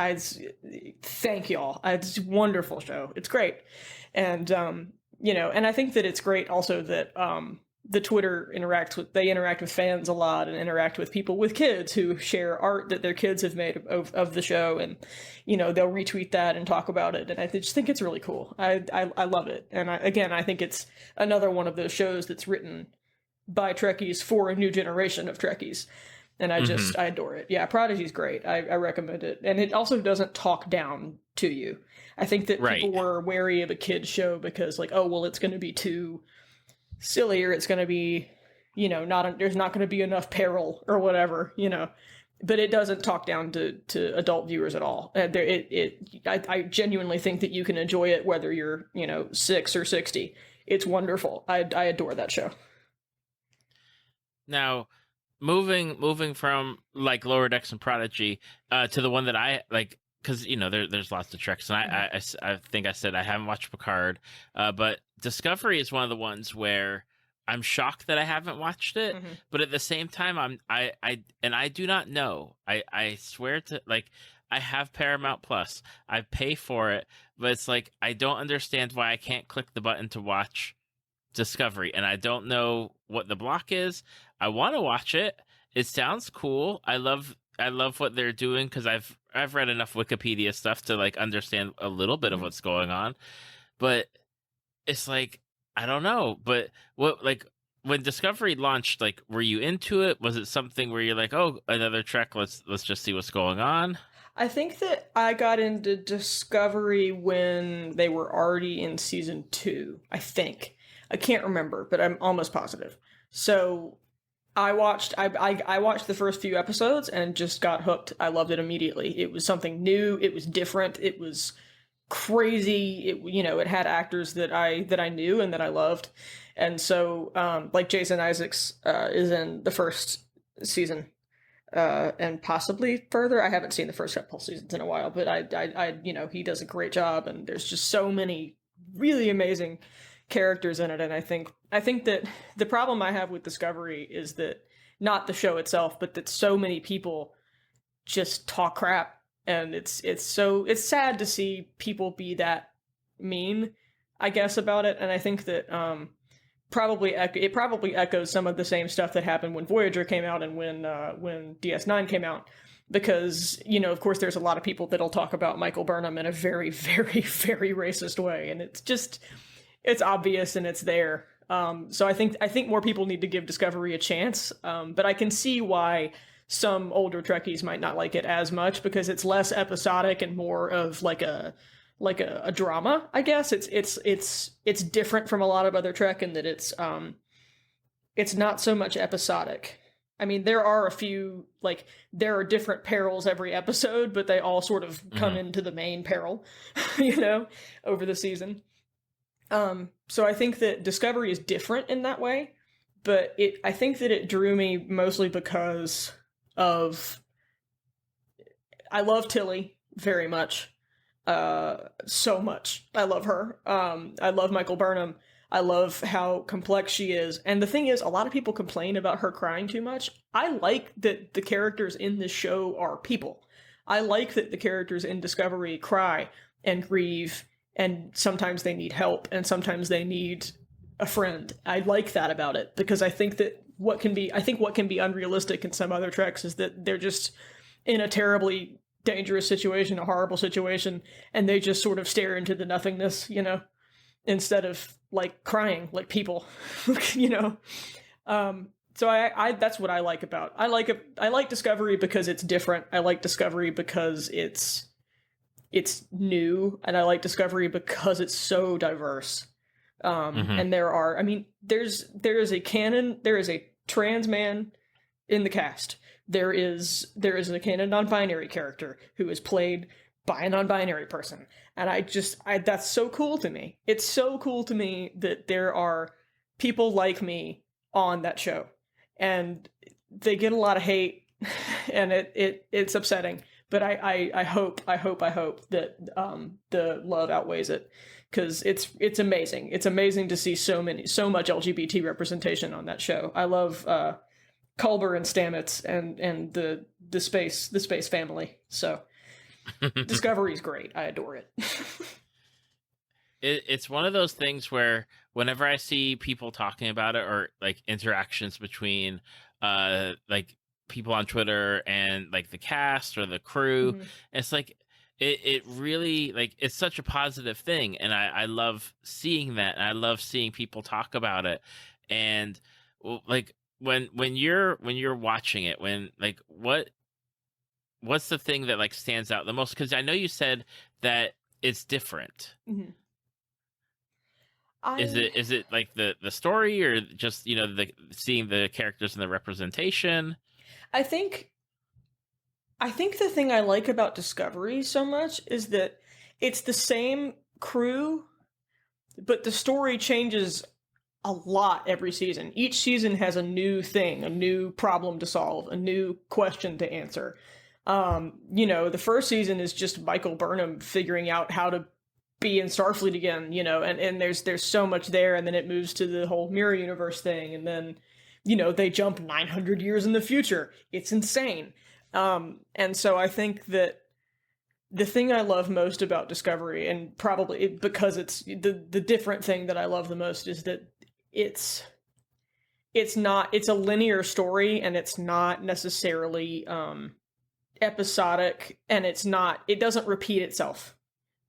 Thank y'all. It's a wonderful show. It's great. And and I think that it's great also that the Twitter interact with fans a lot, and interact with people with kids who share art that their kids have made of the show, and they'll retweet that and talk about it, and I just think it's really cool. I love it. And I think it's another one of those shows that's written by Trekkies for a new generation of Trekkies, and I adore it. Yeah, Prodigy's great. I recommend it. And it also doesn't talk down to you. I think that people were wary of a kid's show because, like, oh well, it's going to be too silly, or it's going to be, there's not going to be enough peril or whatever, but it doesn't talk down to adult viewers at all. I genuinely think that you can enjoy it whether you're 6 or 60. It's wonderful. I adore that show. Now, moving from like Lower Decks and Prodigy to the one that I like, because there's lots of Treks, and I think I said I haven't watched Picard, but Discovery is one of the ones where I'm shocked that I haven't watched it, but at the same time I do not know. I swear to, like, I have Paramount Plus. I pay for it, but it's like I don't understand why I can't click the button to watch Discovery, and I don't know what the block is. I want to watch it. It sounds cool. I love what they're doing, because I've read enough Wikipedia stuff to like understand a little bit of what's going on, but it's like, I don't know. But what, like, when Discovery launched, like, were you into it? Was it something where you're like, oh, another Trek, let's just see what's going on? I think that I got into Discovery when they were already in season 2. I think. I can't remember, but I'm almost positive. So I watched the first few episodes and just got hooked. I loved it immediately. It was something new. It was different. It was crazy. It had actors that I knew and that I loved. And so like Jason Isaacs is in the first season and possibly further. I haven't seen the first couple seasons in a while, but I he does a great job, and there's just so many really amazing characters in it. And I think that the problem I have with Discovery is that not the show itself, but that so many people just talk crap, and it's sad to see people be that mean, I guess, about it. And I think that it probably echoes some of the same stuff that happened when Voyager came out and when DS9 came out, because of course there's a lot of people that'll talk about Michael Burnham in a very, very, very racist way, and it's obvious and it's there. So I think more people need to give Discovery a chance. But I can see why some older Trekkies might not like it as much, because it's less episodic and more of like a drama, I guess. It's different from a lot of other Trek in that it's not so much episodic. I mean, there are a few, like, there are different perils every episode, but they all sort of come into the main peril, over the season. So I think that Discovery is different in that way, but I think that it drew me mostly because of, I love Tilly very much, so much. I love her. I love Michael Burnham. I love how complex she is. And the thing is, a lot of people complain about her crying too much. I like that the characters in this show are people. I like that the characters in Discovery cry and grieve, and sometimes they need help, and sometimes they need a friend. I like that about it, because I think that what can be unrealistic in some other Treks is that they're just in a terribly dangerous situation, a horrible situation, and they just sort of stare into the nothingness, instead of like crying like people, So I that's what I like about. I like Discovery because it's different. I like Discovery because it's new, and I like Discovery because it's so diverse. And there is a canon, there is a trans man in the cast. There is a canon non-binary character who is played by a non-binary person. And that's so cool to me. It's so cool to me that there are people like me on that show. And they get a lot of hate, and it's upsetting. But I hope that the love outweighs it, because it's amazing. It's amazing to see so much LGBT representation on that show. I love Culber and Stamets and the space family. So Discovery's great. I adore it. It's one of those things where whenever I see people talking about it, or like interactions between like people on Twitter and like the cast or the crew, it's like it really, like, it's such a positive thing, and I love seeing that, and I love seeing people talk about it. And like when you're watching it, when like what's the thing that like stands out the most? Because I know you said that it's different. Is it like the story, or just, you know, the seeing the characters and the representation? I think the thing I like about Discovery so much is that it's the same crew, but the story changes a lot every season. Each season has a new thing, a new problem to solve, a new question to answer. You know, the first season is just Michael Burnham figuring out how to be in Starfleet again, you know, and there's so much there, and then it moves to the whole mirror universe thing, and then, you know, they jump 900 years in the future. It's insane. And so I think that the thing I love most about Discovery, and probably because it's the different thing that I love the most, is that it's a linear story, and it's not necessarily episodic, and it doesn't repeat itself.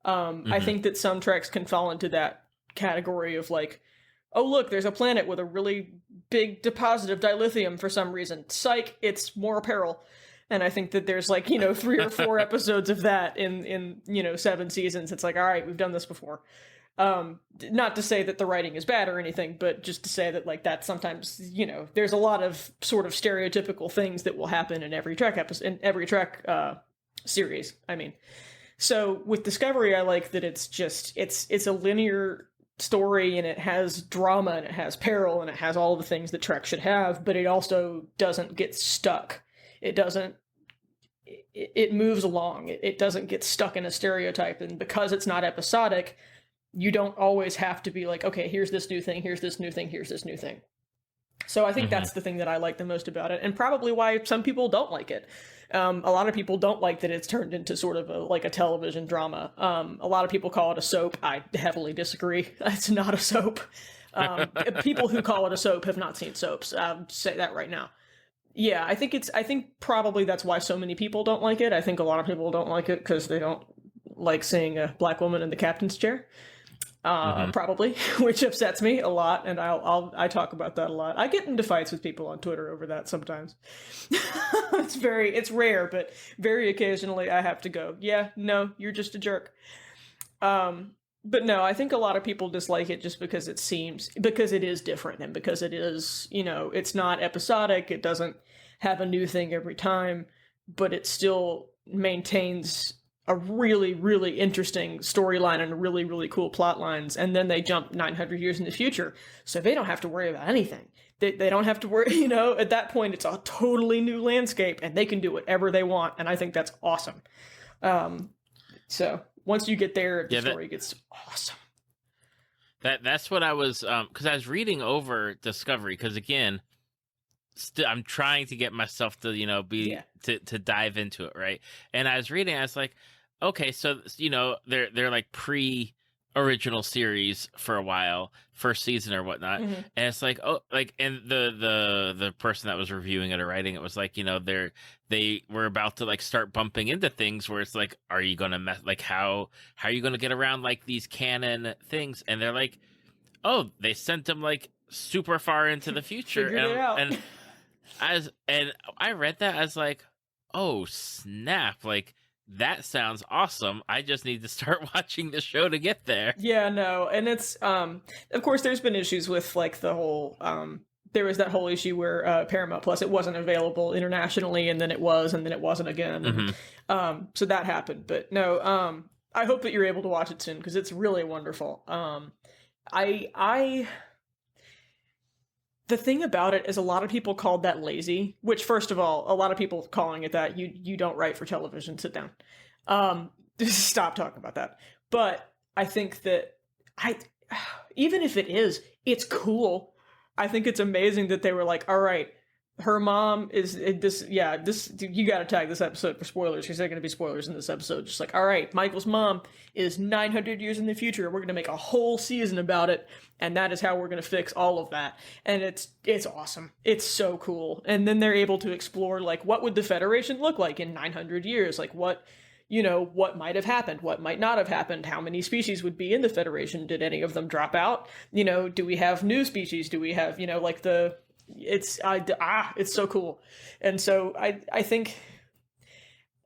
I think that some treks can fall into that category of like, oh look, there's a planet with a really big deposit of dilithium for some reason. Psych, it's more apparel. And I think that there's like, you know, 3 or 4 episodes of that in you know, 7 seasons. It's like, all right, we've done this before. Not to say that the writing is bad or anything, but just to say that, like, that sometimes, you know, there's a lot of sort of stereotypical things that will happen in every Trek episode, in every Trek series. I mean, so with Discovery, I like that it's a linear story, and it has drama, and it has peril, and it has all the things that Trek should have, but it also doesn't get stuck. It moves along. It doesn't get stuck in a stereotype, and because it's not episodic, you don't always have to be like, okay, here's this new thing, here's this new thing, here's this new thing. So I think that's the thing that I like the most about it, and probably why some people don't like it. A lot of people don't like that it's turned into sort of a television drama. A lot of people call it a soap. I heavily disagree. It's not a soap. People who call it a soap have not seen soaps. I'll say that right now. Yeah, I think probably that's why so many people don't like it. I think a lot of people don't like it because they don't like seeing a black woman in the captain's chair. Probably, which upsets me a lot, and I talk about that a lot. I get into fights with people on Twitter over that sometimes. It's rare, but very occasionally I have to go, yeah, no, you're just a jerk. But no, I think a lot of people dislike it just because because it is different, and because it is, you know, it's not episodic, it doesn't have a new thing every time, but it still maintains a really, really interesting storyline and really, really cool plot lines, and then they jump 900 years in the future, so they don't have to worry about anything. They don't have to worry, you know, at that point it's a totally new landscape, and they can do whatever they want, and I think that's awesome. So once you get there, the story gets awesome. That's what I was, because I was reading over Discovery, because again, I'm trying to get myself to, you know, to dive into it, right? And I was reading, I was like, okay, so, you know, they're like pre-original series for a while, first season or whatnot, and it's like, oh, like, and the person that was reviewing it or writing it was like, you know, they were about to like start bumping into things where it's like, are you gonna how are you gonna get around like these canon things? And they're like, oh, they sent them like super far into the future, Figured it out. and I read that, I was like, oh snap, like that sounds awesome. I just need to start watching the show to get there. Yeah, no, and it's of course there's been issues with like the whole there was that whole issue where Paramount Plus, it wasn't available internationally, and then it was, and then it wasn't again. And, so that happened. But no, I hope that you're able to watch it soon, because it's really wonderful. The thing about it is a lot of people called that lazy, which, first of all, a lot of people calling it that. You don't write for television. Sit down. Stop talking about that. But I think that even if it is, it's cool. I think it's amazing that they were like, all right, her mom is this. Yeah, this, you got to tag this episode for spoilers, because there are going to be spoilers in this episode. Just like, all right, Michael's mom is 900 years in the future. We're going to make a whole season about it, and that is how we're going to fix all of that. And it's awesome. It's so cool. And then they're able to explore, like, what would the Federation look like in 900 years? Like, what might have happened? What might not have happened? How many species would be in the Federation? Did any of them drop out? Do we have new species? Do we have, like the... It's so cool. And so I think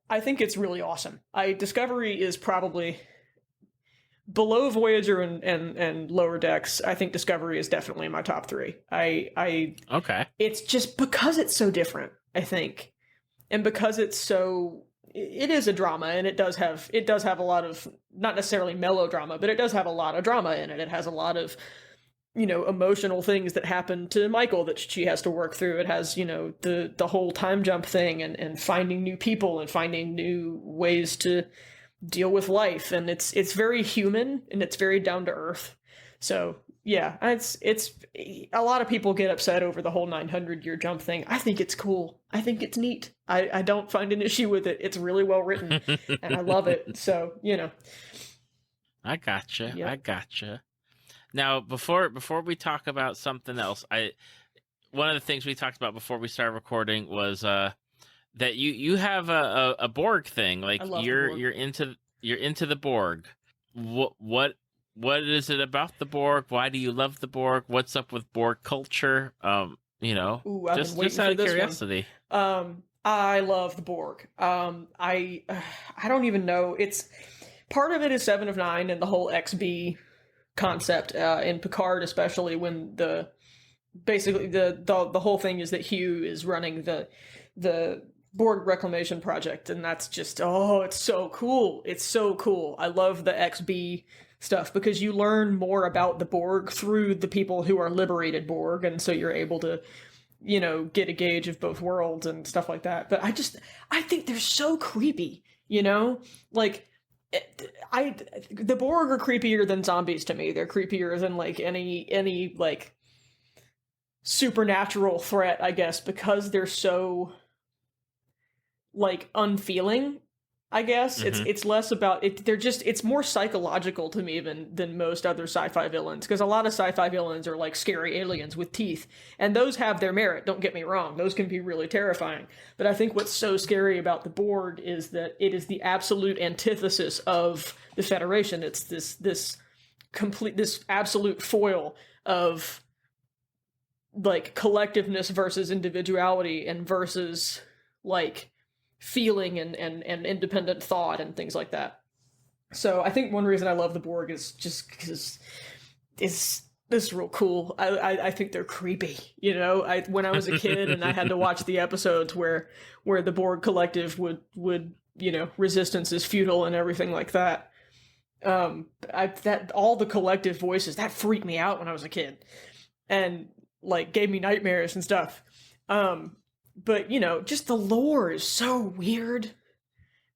it's really awesome. Discovery is probably below Voyager and Lower Decks. I think Discovery is definitely in my top 3. Okay. It's just because it's so different, I think. And because it is a drama, and it does have a lot of, not necessarily melodrama, but it does have a lot of drama in it. It has a lot of, emotional things that happen to Michael that she has to work through. It has, the whole time jump thing, and finding new people and finding new ways to deal with life. And it's very human, and it's very down to earth. So yeah, it's a lot of people get upset over the whole 900-year jump thing. I think it's cool. I think it's neat. I don't find an issue with it. It's really well written, and I love it. So, I gotcha. Yep. I gotcha. Now, before we talk about something else, one of the things we talked about before we started recording was that you have a Borg thing. Like, you're into the Borg. What is it about the Borg? Why do you love the Borg? What's up with Borg culture? Ooh, just out of curiosity. I love the Borg. I don't even know. It's part of it is 7 of 9 and the whole XB concept in Picard, especially when the whole thing is that Hugh is running the Borg Reclamation Project, and that's just, it's so cool. It's so cool. I love the XB stuff because you learn more about the Borg through the people who are liberated Borg, and so you're able to, get a gauge of both worlds and stuff like that. But I think they're so creepy, like, the Borg are creepier than zombies to me. They're creepier than like any like supernatural threat, I guess, because they're so like unfeeling. I guess it's less about it. It's more psychological to me than most other sci-fi villains, because a lot of sci-fi villains are like scary aliens with teeth, and those have their merit. Don't get me wrong; those can be really terrifying. But I think what's so scary about the Borg is that it is the absolute antithesis of the Federation. It's this absolute foil of like collectiveness versus individuality, and versus like feeling and independent thought and things like that. So I think one reason I love the Borg is just because this is real cool. I think they're creepy. When I was a kid and I had to watch the episodes where the Borg collective would resistance is futile and everything like that. That all the collective voices that freaked me out when I was a kid, and like gave me nightmares and stuff. But, just the lore is so weird.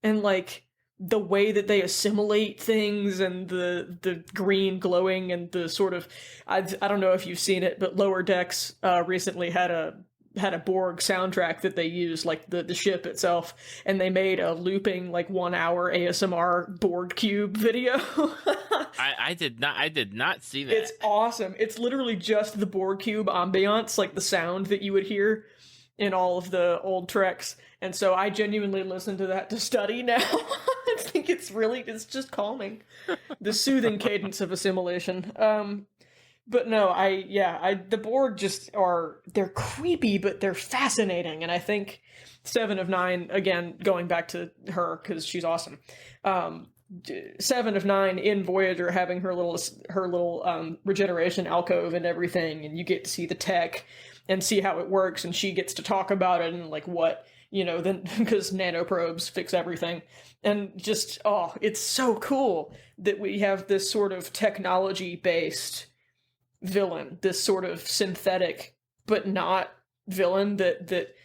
And, like, the way that they assimilate things, and the green glowing, and the sort of... I don't know if you've seen it, but Lower Decks recently had a Borg soundtrack that they used, like the ship itself. And they made a looping, like, 1-hour ASMR Borg cube video. I did not see that. It's awesome. It's literally just the Borg cube ambiance, like the sound that you would hear in all of the old Treks, and so I genuinely listen to that to study now. I think it's just calming. The soothing cadence of assimilation. But no, the Borg they're creepy, but they're fascinating, and I think 7 of 9, again, going back to her, because she's awesome, Seven of Nine in Voyager having her little regeneration alcove and everything, and you get to see the tech and see how it works, and she gets to talk about it and like what, then because nanoprobes fix everything, and just it's so cool that we have this sort of technology based villain, this sort of synthetic but not villain that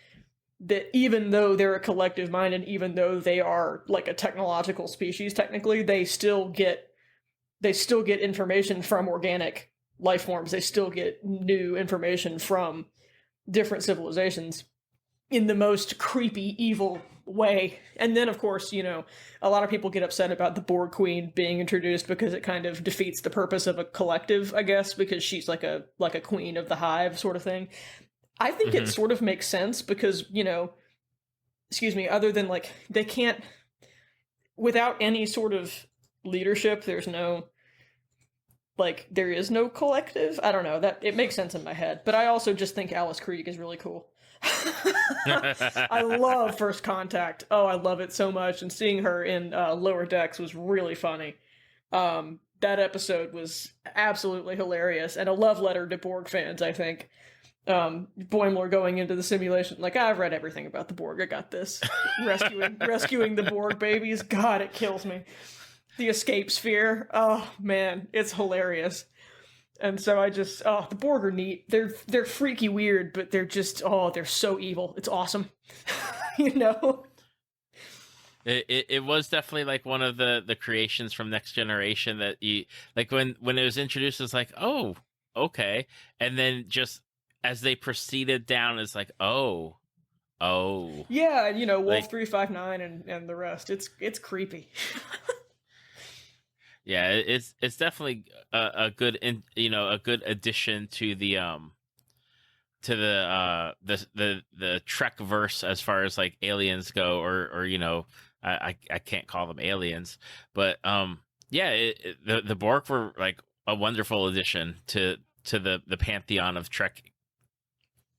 even though they're a collective mind and even though they are like a technological species technically, they still get information from organic life forms. They still get new information from different civilizations in the most creepy, evil way. And then, of course, a lot of people get upset about the Borg Queen being introduced because it kind of defeats the purpose of a collective, I guess, because she's like a queen of the hive sort of thing. I think it sort of makes sense because, other than like, they can't, without any sort of leadership, there is no collective. I don't know, that it makes sense in my head. But I also just think Alice Krieg is really cool. I love First Contact. Oh, I love it so much. And seeing her in Lower Decks was really funny. That episode was absolutely hilarious and a love letter to Borg fans, I think. Boimler going into the simulation like, I've read everything about the Borg, I got this. Rescuing the Borg babies. God, it kills me. The escape sphere. Oh man, it's hilarious. And so I just, the Borg are neat. They're freaky weird, but they're just, they're so evil. It's awesome. It was definitely like one of the creations from Next Generation that you like when it was introduced, it's like, oh, okay. And then just as they proceeded down, it's like, oh. Yeah, Wolf 359 and the rest. It's creepy. Yeah, it's definitely a good a good addition to the Trek verse as far as like aliens go, or I can't call them aliens, but the Borg were like a wonderful addition to the pantheon of Trek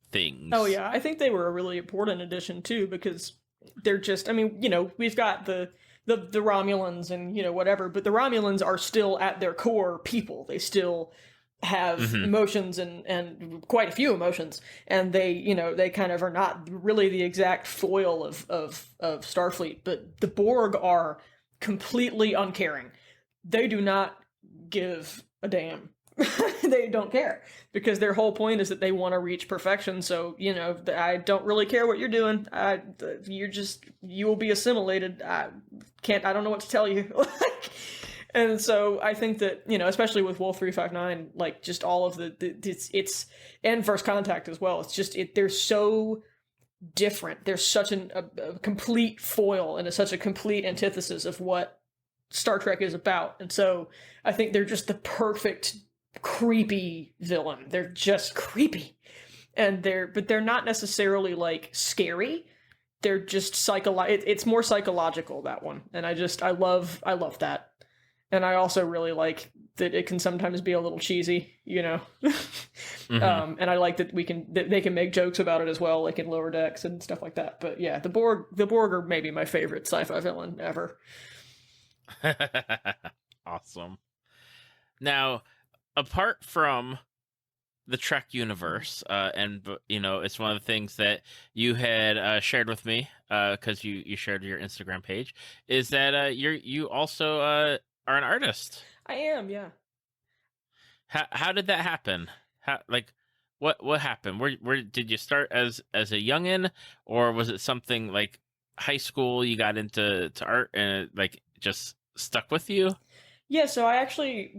things. Oh yeah, I think they were a really important addition too, because they're just, we've got the Romulans and whatever, but the Romulans are still at their core people. They still have emotions and quite a few emotions, and they kind of are not really the exact foil of Starfleet, but the Borg are completely uncaring. They do not give a damn. They don't care, because their whole point is that they want to reach perfection. So, I don't really care what you're doing. You will be assimilated. I don't know what to tell you. And so I think that, especially with Wolf 359, like just all of it's and First Contact as well. It's just, they're so different. They're such a complete foil and such a complete antithesis of what Star Trek is about. And so I think they're just the perfect creepy villain. They're just creepy, and they're not necessarily like scary. They're just it's more psychological, that one, and I love that. And I also really like that it can sometimes be a little cheesy, and I like that they can make jokes about it as well, like in Lower Decks and stuff like that. But yeah, the Borg are maybe my favorite sci-fi villain ever. Awesome. Now, apart from the Trek universe, and it's one of the things that you had shared with me, because you shared your Instagram page, is that you also are an artist. I am, yeah. How did that happen? What happened? Where did you start as a youngin', or was it something like high school you got into art and it, like, just stuck with you? Yeah, so I actually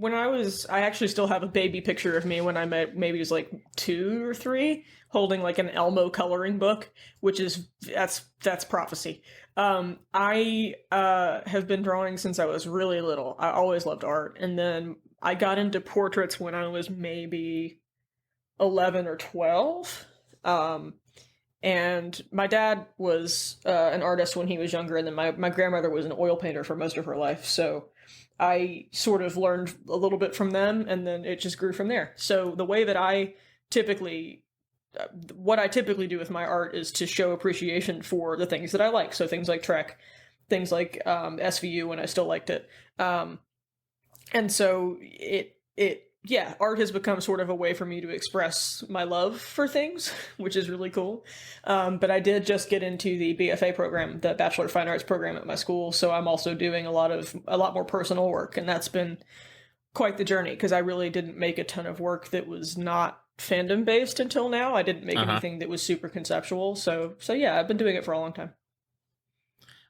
still have a baby picture of me when I maybe was like 2 or 3, holding like an Elmo coloring book, which is, that's prophecy. I have been drawing since I was really little. I always loved art, and then I got into portraits when I was maybe 11 or 12. And my dad was an artist when he was younger, and then my grandmother was an oil painter for most of her life, so I sort of learned a little bit from them, and then it just grew from there. So the way that what I typically do with my art is to show appreciation for the things that I like. So things like Trek, things like SVU when I still liked it. And so yeah, art has become sort of a way for me to express my love for things, which is really cool. But I did just get into the BFA program, the Bachelor of Fine Arts program at my school, so I'm also doing a lot more personal work, and that's been quite the journey, because I really didn't make a ton of work that was not fandom based until now. I didn't make anything that was super conceptual, so yeah, I've been doing it for a long time.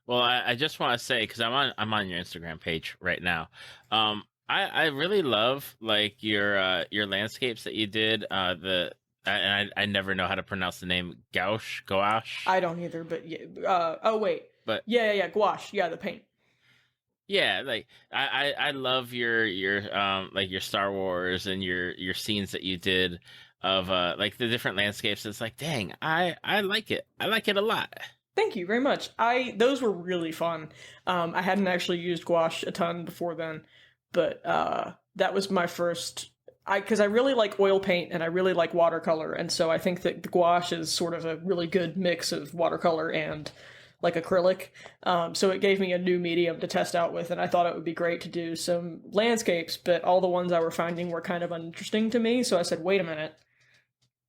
Well, I just want to say, because I'm on your Instagram page right now. I really love like your landscapes that you did. I never know how to pronounce the name. Gouache. I don't either, but yeah. Oh wait. But yeah, gouache. Yeah, the paint. Yeah, like I love your like your Star Wars and your scenes that you did of like the different landscapes. It's like, dang, I like it. I like it a lot. Thank you very much. Those were really fun. I hadn't actually used gouache a ton before then, but that was my first. Because I really like oil paint and I really like watercolor, and so I think that gouache is sort of a really good mix of watercolor and like acrylic. So it gave me a new medium to test out with, and I thought it would be great to do some landscapes, but all the ones I were finding were kind of uninteresting to me. So I said, wait a minute.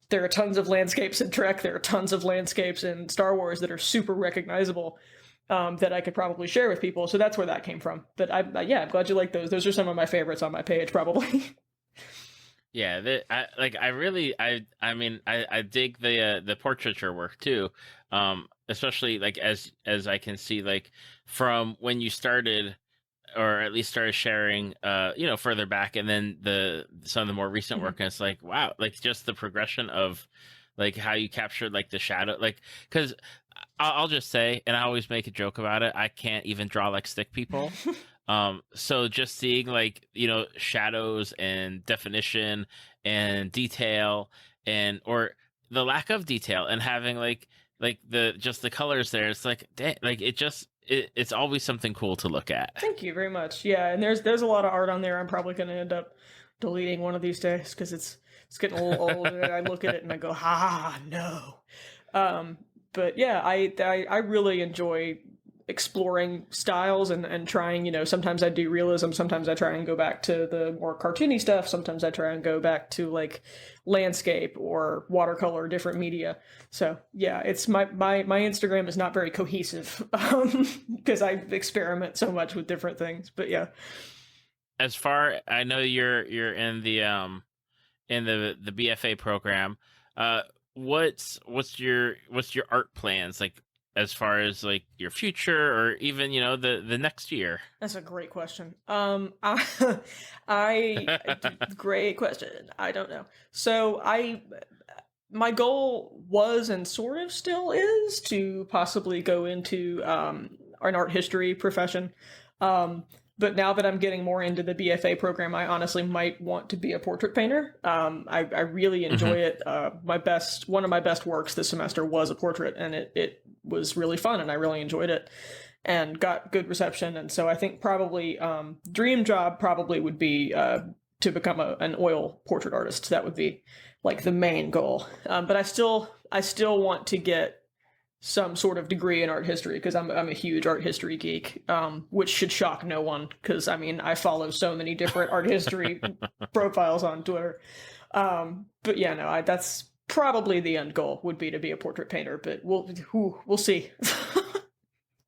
There are tons of landscapes in Trek. There are tons of landscapes in Star Wars that are super recognizable, that I could probably share with people. So that's where that came from. But I'm glad you like those. Those are some of my favorites on my page, probably. Yeah, I mean, I dig the portraiture work too, especially like as I can see, like from when you started, or at least started sharing, further back, and then some of the more recent work, and it's like, wow, like just the progression of like how you captured like the shadow, like, because I'll just say, and I always make a joke about it, I can't even draw like stick people. So just seeing like, shadows and definition and detail, or the lack of detail, and having like the colors there, it's like, dang, like it's always something cool to look at. Thank you very much. Yeah, and there's a lot of art on there. I'm probably going to end up deleting one of these days because it's getting a little old, and I look at it and I go, no. But yeah, I really enjoy exploring styles and trying, sometimes I do realism, sometimes I try and go back to the more cartoony stuff, sometimes I try and go back to like landscape or watercolor, different media. So yeah, it's my Instagram is not very cohesive, because I experiment so much with different things. But yeah, as far I know, you're in the BFA program. What's your art plans, like, as far as like your future, or even the next year? That's a great question. Great question. I don't know. So my goal was, and sort of still is, to possibly go into an art history profession. But now that I'm getting more into the BFA program, I honestly might want to be a portrait painter. I really enjoy it. One of my best works this semester was a portrait, and it was really fun, and I really enjoyed it and got good reception. And so I think probably dream job probably would be to become an oil portrait artist. That would be like the main goal. But I still want to get some sort of degree in art history, because I'm a huge art history geek, which should shock no one, because I mean, I follow so many different art history profiles on Twitter. But yeah, no, that's probably the end goal, would be to be a portrait painter, but we'll see.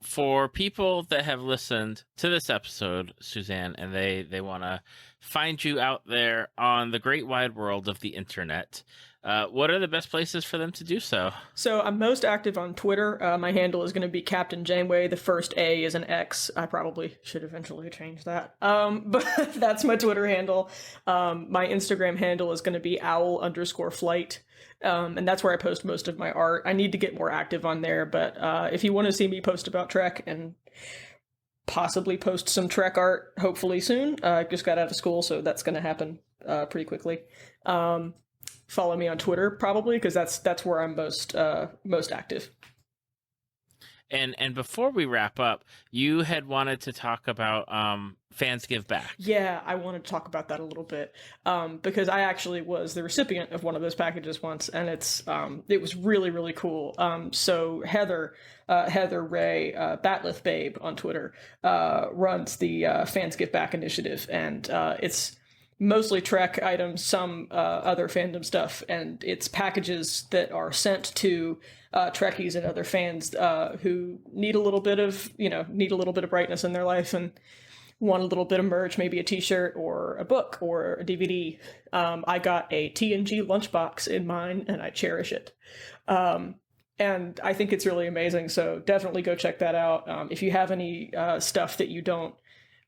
For people that have listened to this episode, Suzanne, and they want to find you out there on the great wide world of the internet, what are the best places for them to do so? So I'm most active on Twitter. My handle is going to be Captain Janeway. The first A is an X. I probably should eventually change that. But that's my Twitter handle. My Instagram handle is going to be owl_flight. And that's where I post most of my art. I need to get more active on there, but if you want to see me post about Trek and possibly post some Trek art, hopefully soon. I just got out of school, so that's going to happen pretty quickly. Follow me on Twitter, probably, because that's where I'm most active. And before we wrap up, you had wanted to talk about Fans Give Back. Yeah, I wanted to talk about that a little bit because I actually was the recipient of one of those packages once, and it was really, really cool. So Heather Ray, Batleth Babe on Twitter, runs the Fans Give Back initiative, and it's mostly Trek items, some other fandom stuff, and it's packages that are sent to Trekkies and other fans who need a little bit of brightness in their life and want a little bit of merch, maybe a t-shirt or a book or a DVD. I got a TNG lunchbox in mine, and I cherish it. And I think it's really amazing, so definitely go check that out. If you have any stuff that you don't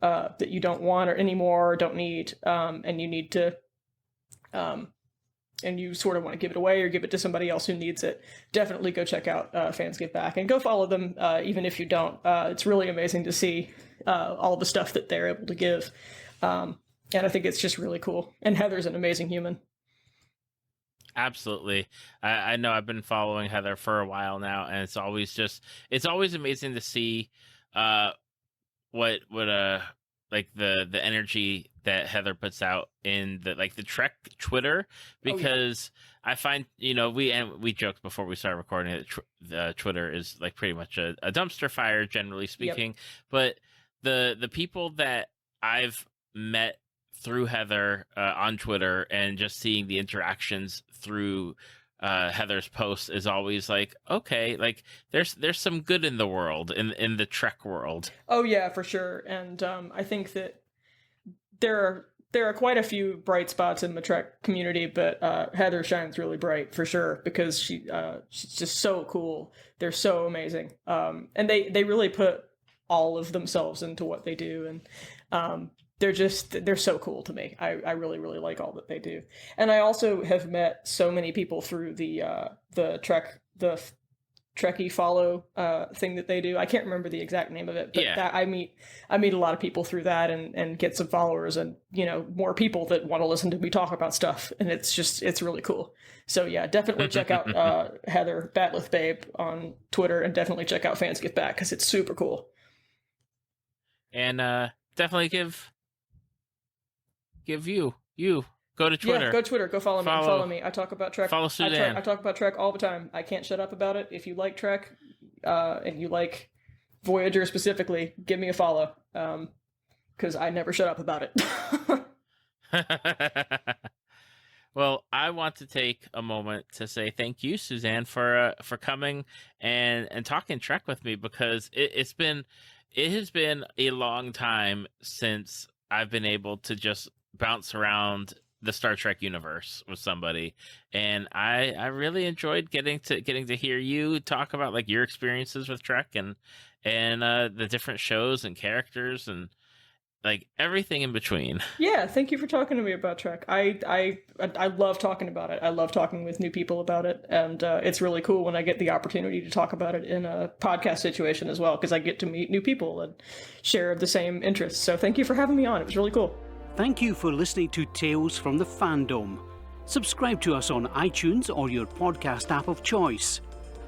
want or anymore, or don't need, and you need to, and you sort of want to give it away or give it to somebody else who needs it, definitely go check out Fans Give Back, and go follow them even if you don't. It's really amazing to see all the stuff that they're able to give, and I think it's just really cool. And Heather's an amazing human. Absolutely. I know I've been following Heather for a while now, and it's always amazing to see what like the energy that Heather puts out in the Trek Twitter, because I find, we joked before we started recording that the Twitter is like pretty much a dumpster fire, generally speaking. But the people that I've met through Heather on Twitter, and just seeing the interactions through Heather's posts, is always like, okay, like there's some good in the world, in the Trek world. Oh yeah, for sure. And I think that there are quite a few bright spots in the Trek community, but Heather shines really bright for sure, because she's just so cool. They're so amazing, and they really put all of themselves into what they do, and they're so cool to me. I really, really like all that they do. And I also have met so many people through the Trekkie follow thing that they do. I can't remember the exact name of it, but I meet a lot of people through that, and get some followers, and more people that want to listen to me talk about stuff, and it's really cool. So yeah, definitely check out Heather Batleth Babe on Twitter, and definitely check out Fans Give Back, because it's super cool. And definitely give you go to Twitter. Yeah, go to Twitter. Go follow me. I talk about Trek. Follow Suzanne. I talk about Trek all the time. I can't shut up about it. If you like Trek, and you like Voyager specifically, give me a follow. Because I never shut up about it. Well, I want to take a moment to say thank you, Suzanne, for coming and talking Trek with me, because it has been a long time since I've been able to just bounce around the Star Trek universe with somebody, and I really enjoyed getting to hear you talk about like your experiences with Trek and the different shows and characters and like everything in between. Yeah, thank you for talking to me about Trek. I love talking about it. I love talking with new people about it, and it's really cool when I get the opportunity to talk about it in a podcast situation as well, because I get to meet new people and share the same interests. So thank you for having me on. It was really cool. Thank you for listening to Tales from the Fandom. Subscribe to us on iTunes or your podcast app of choice.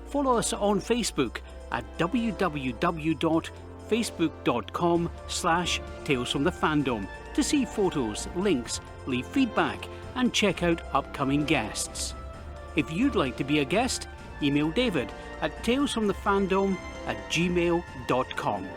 Follow us on Facebook at www.facebook.com/Tales from the Fandom to see photos, links, leave feedback, and check out upcoming guests. If you'd like to be a guest, email David at talesfromthefandom@gmail.com.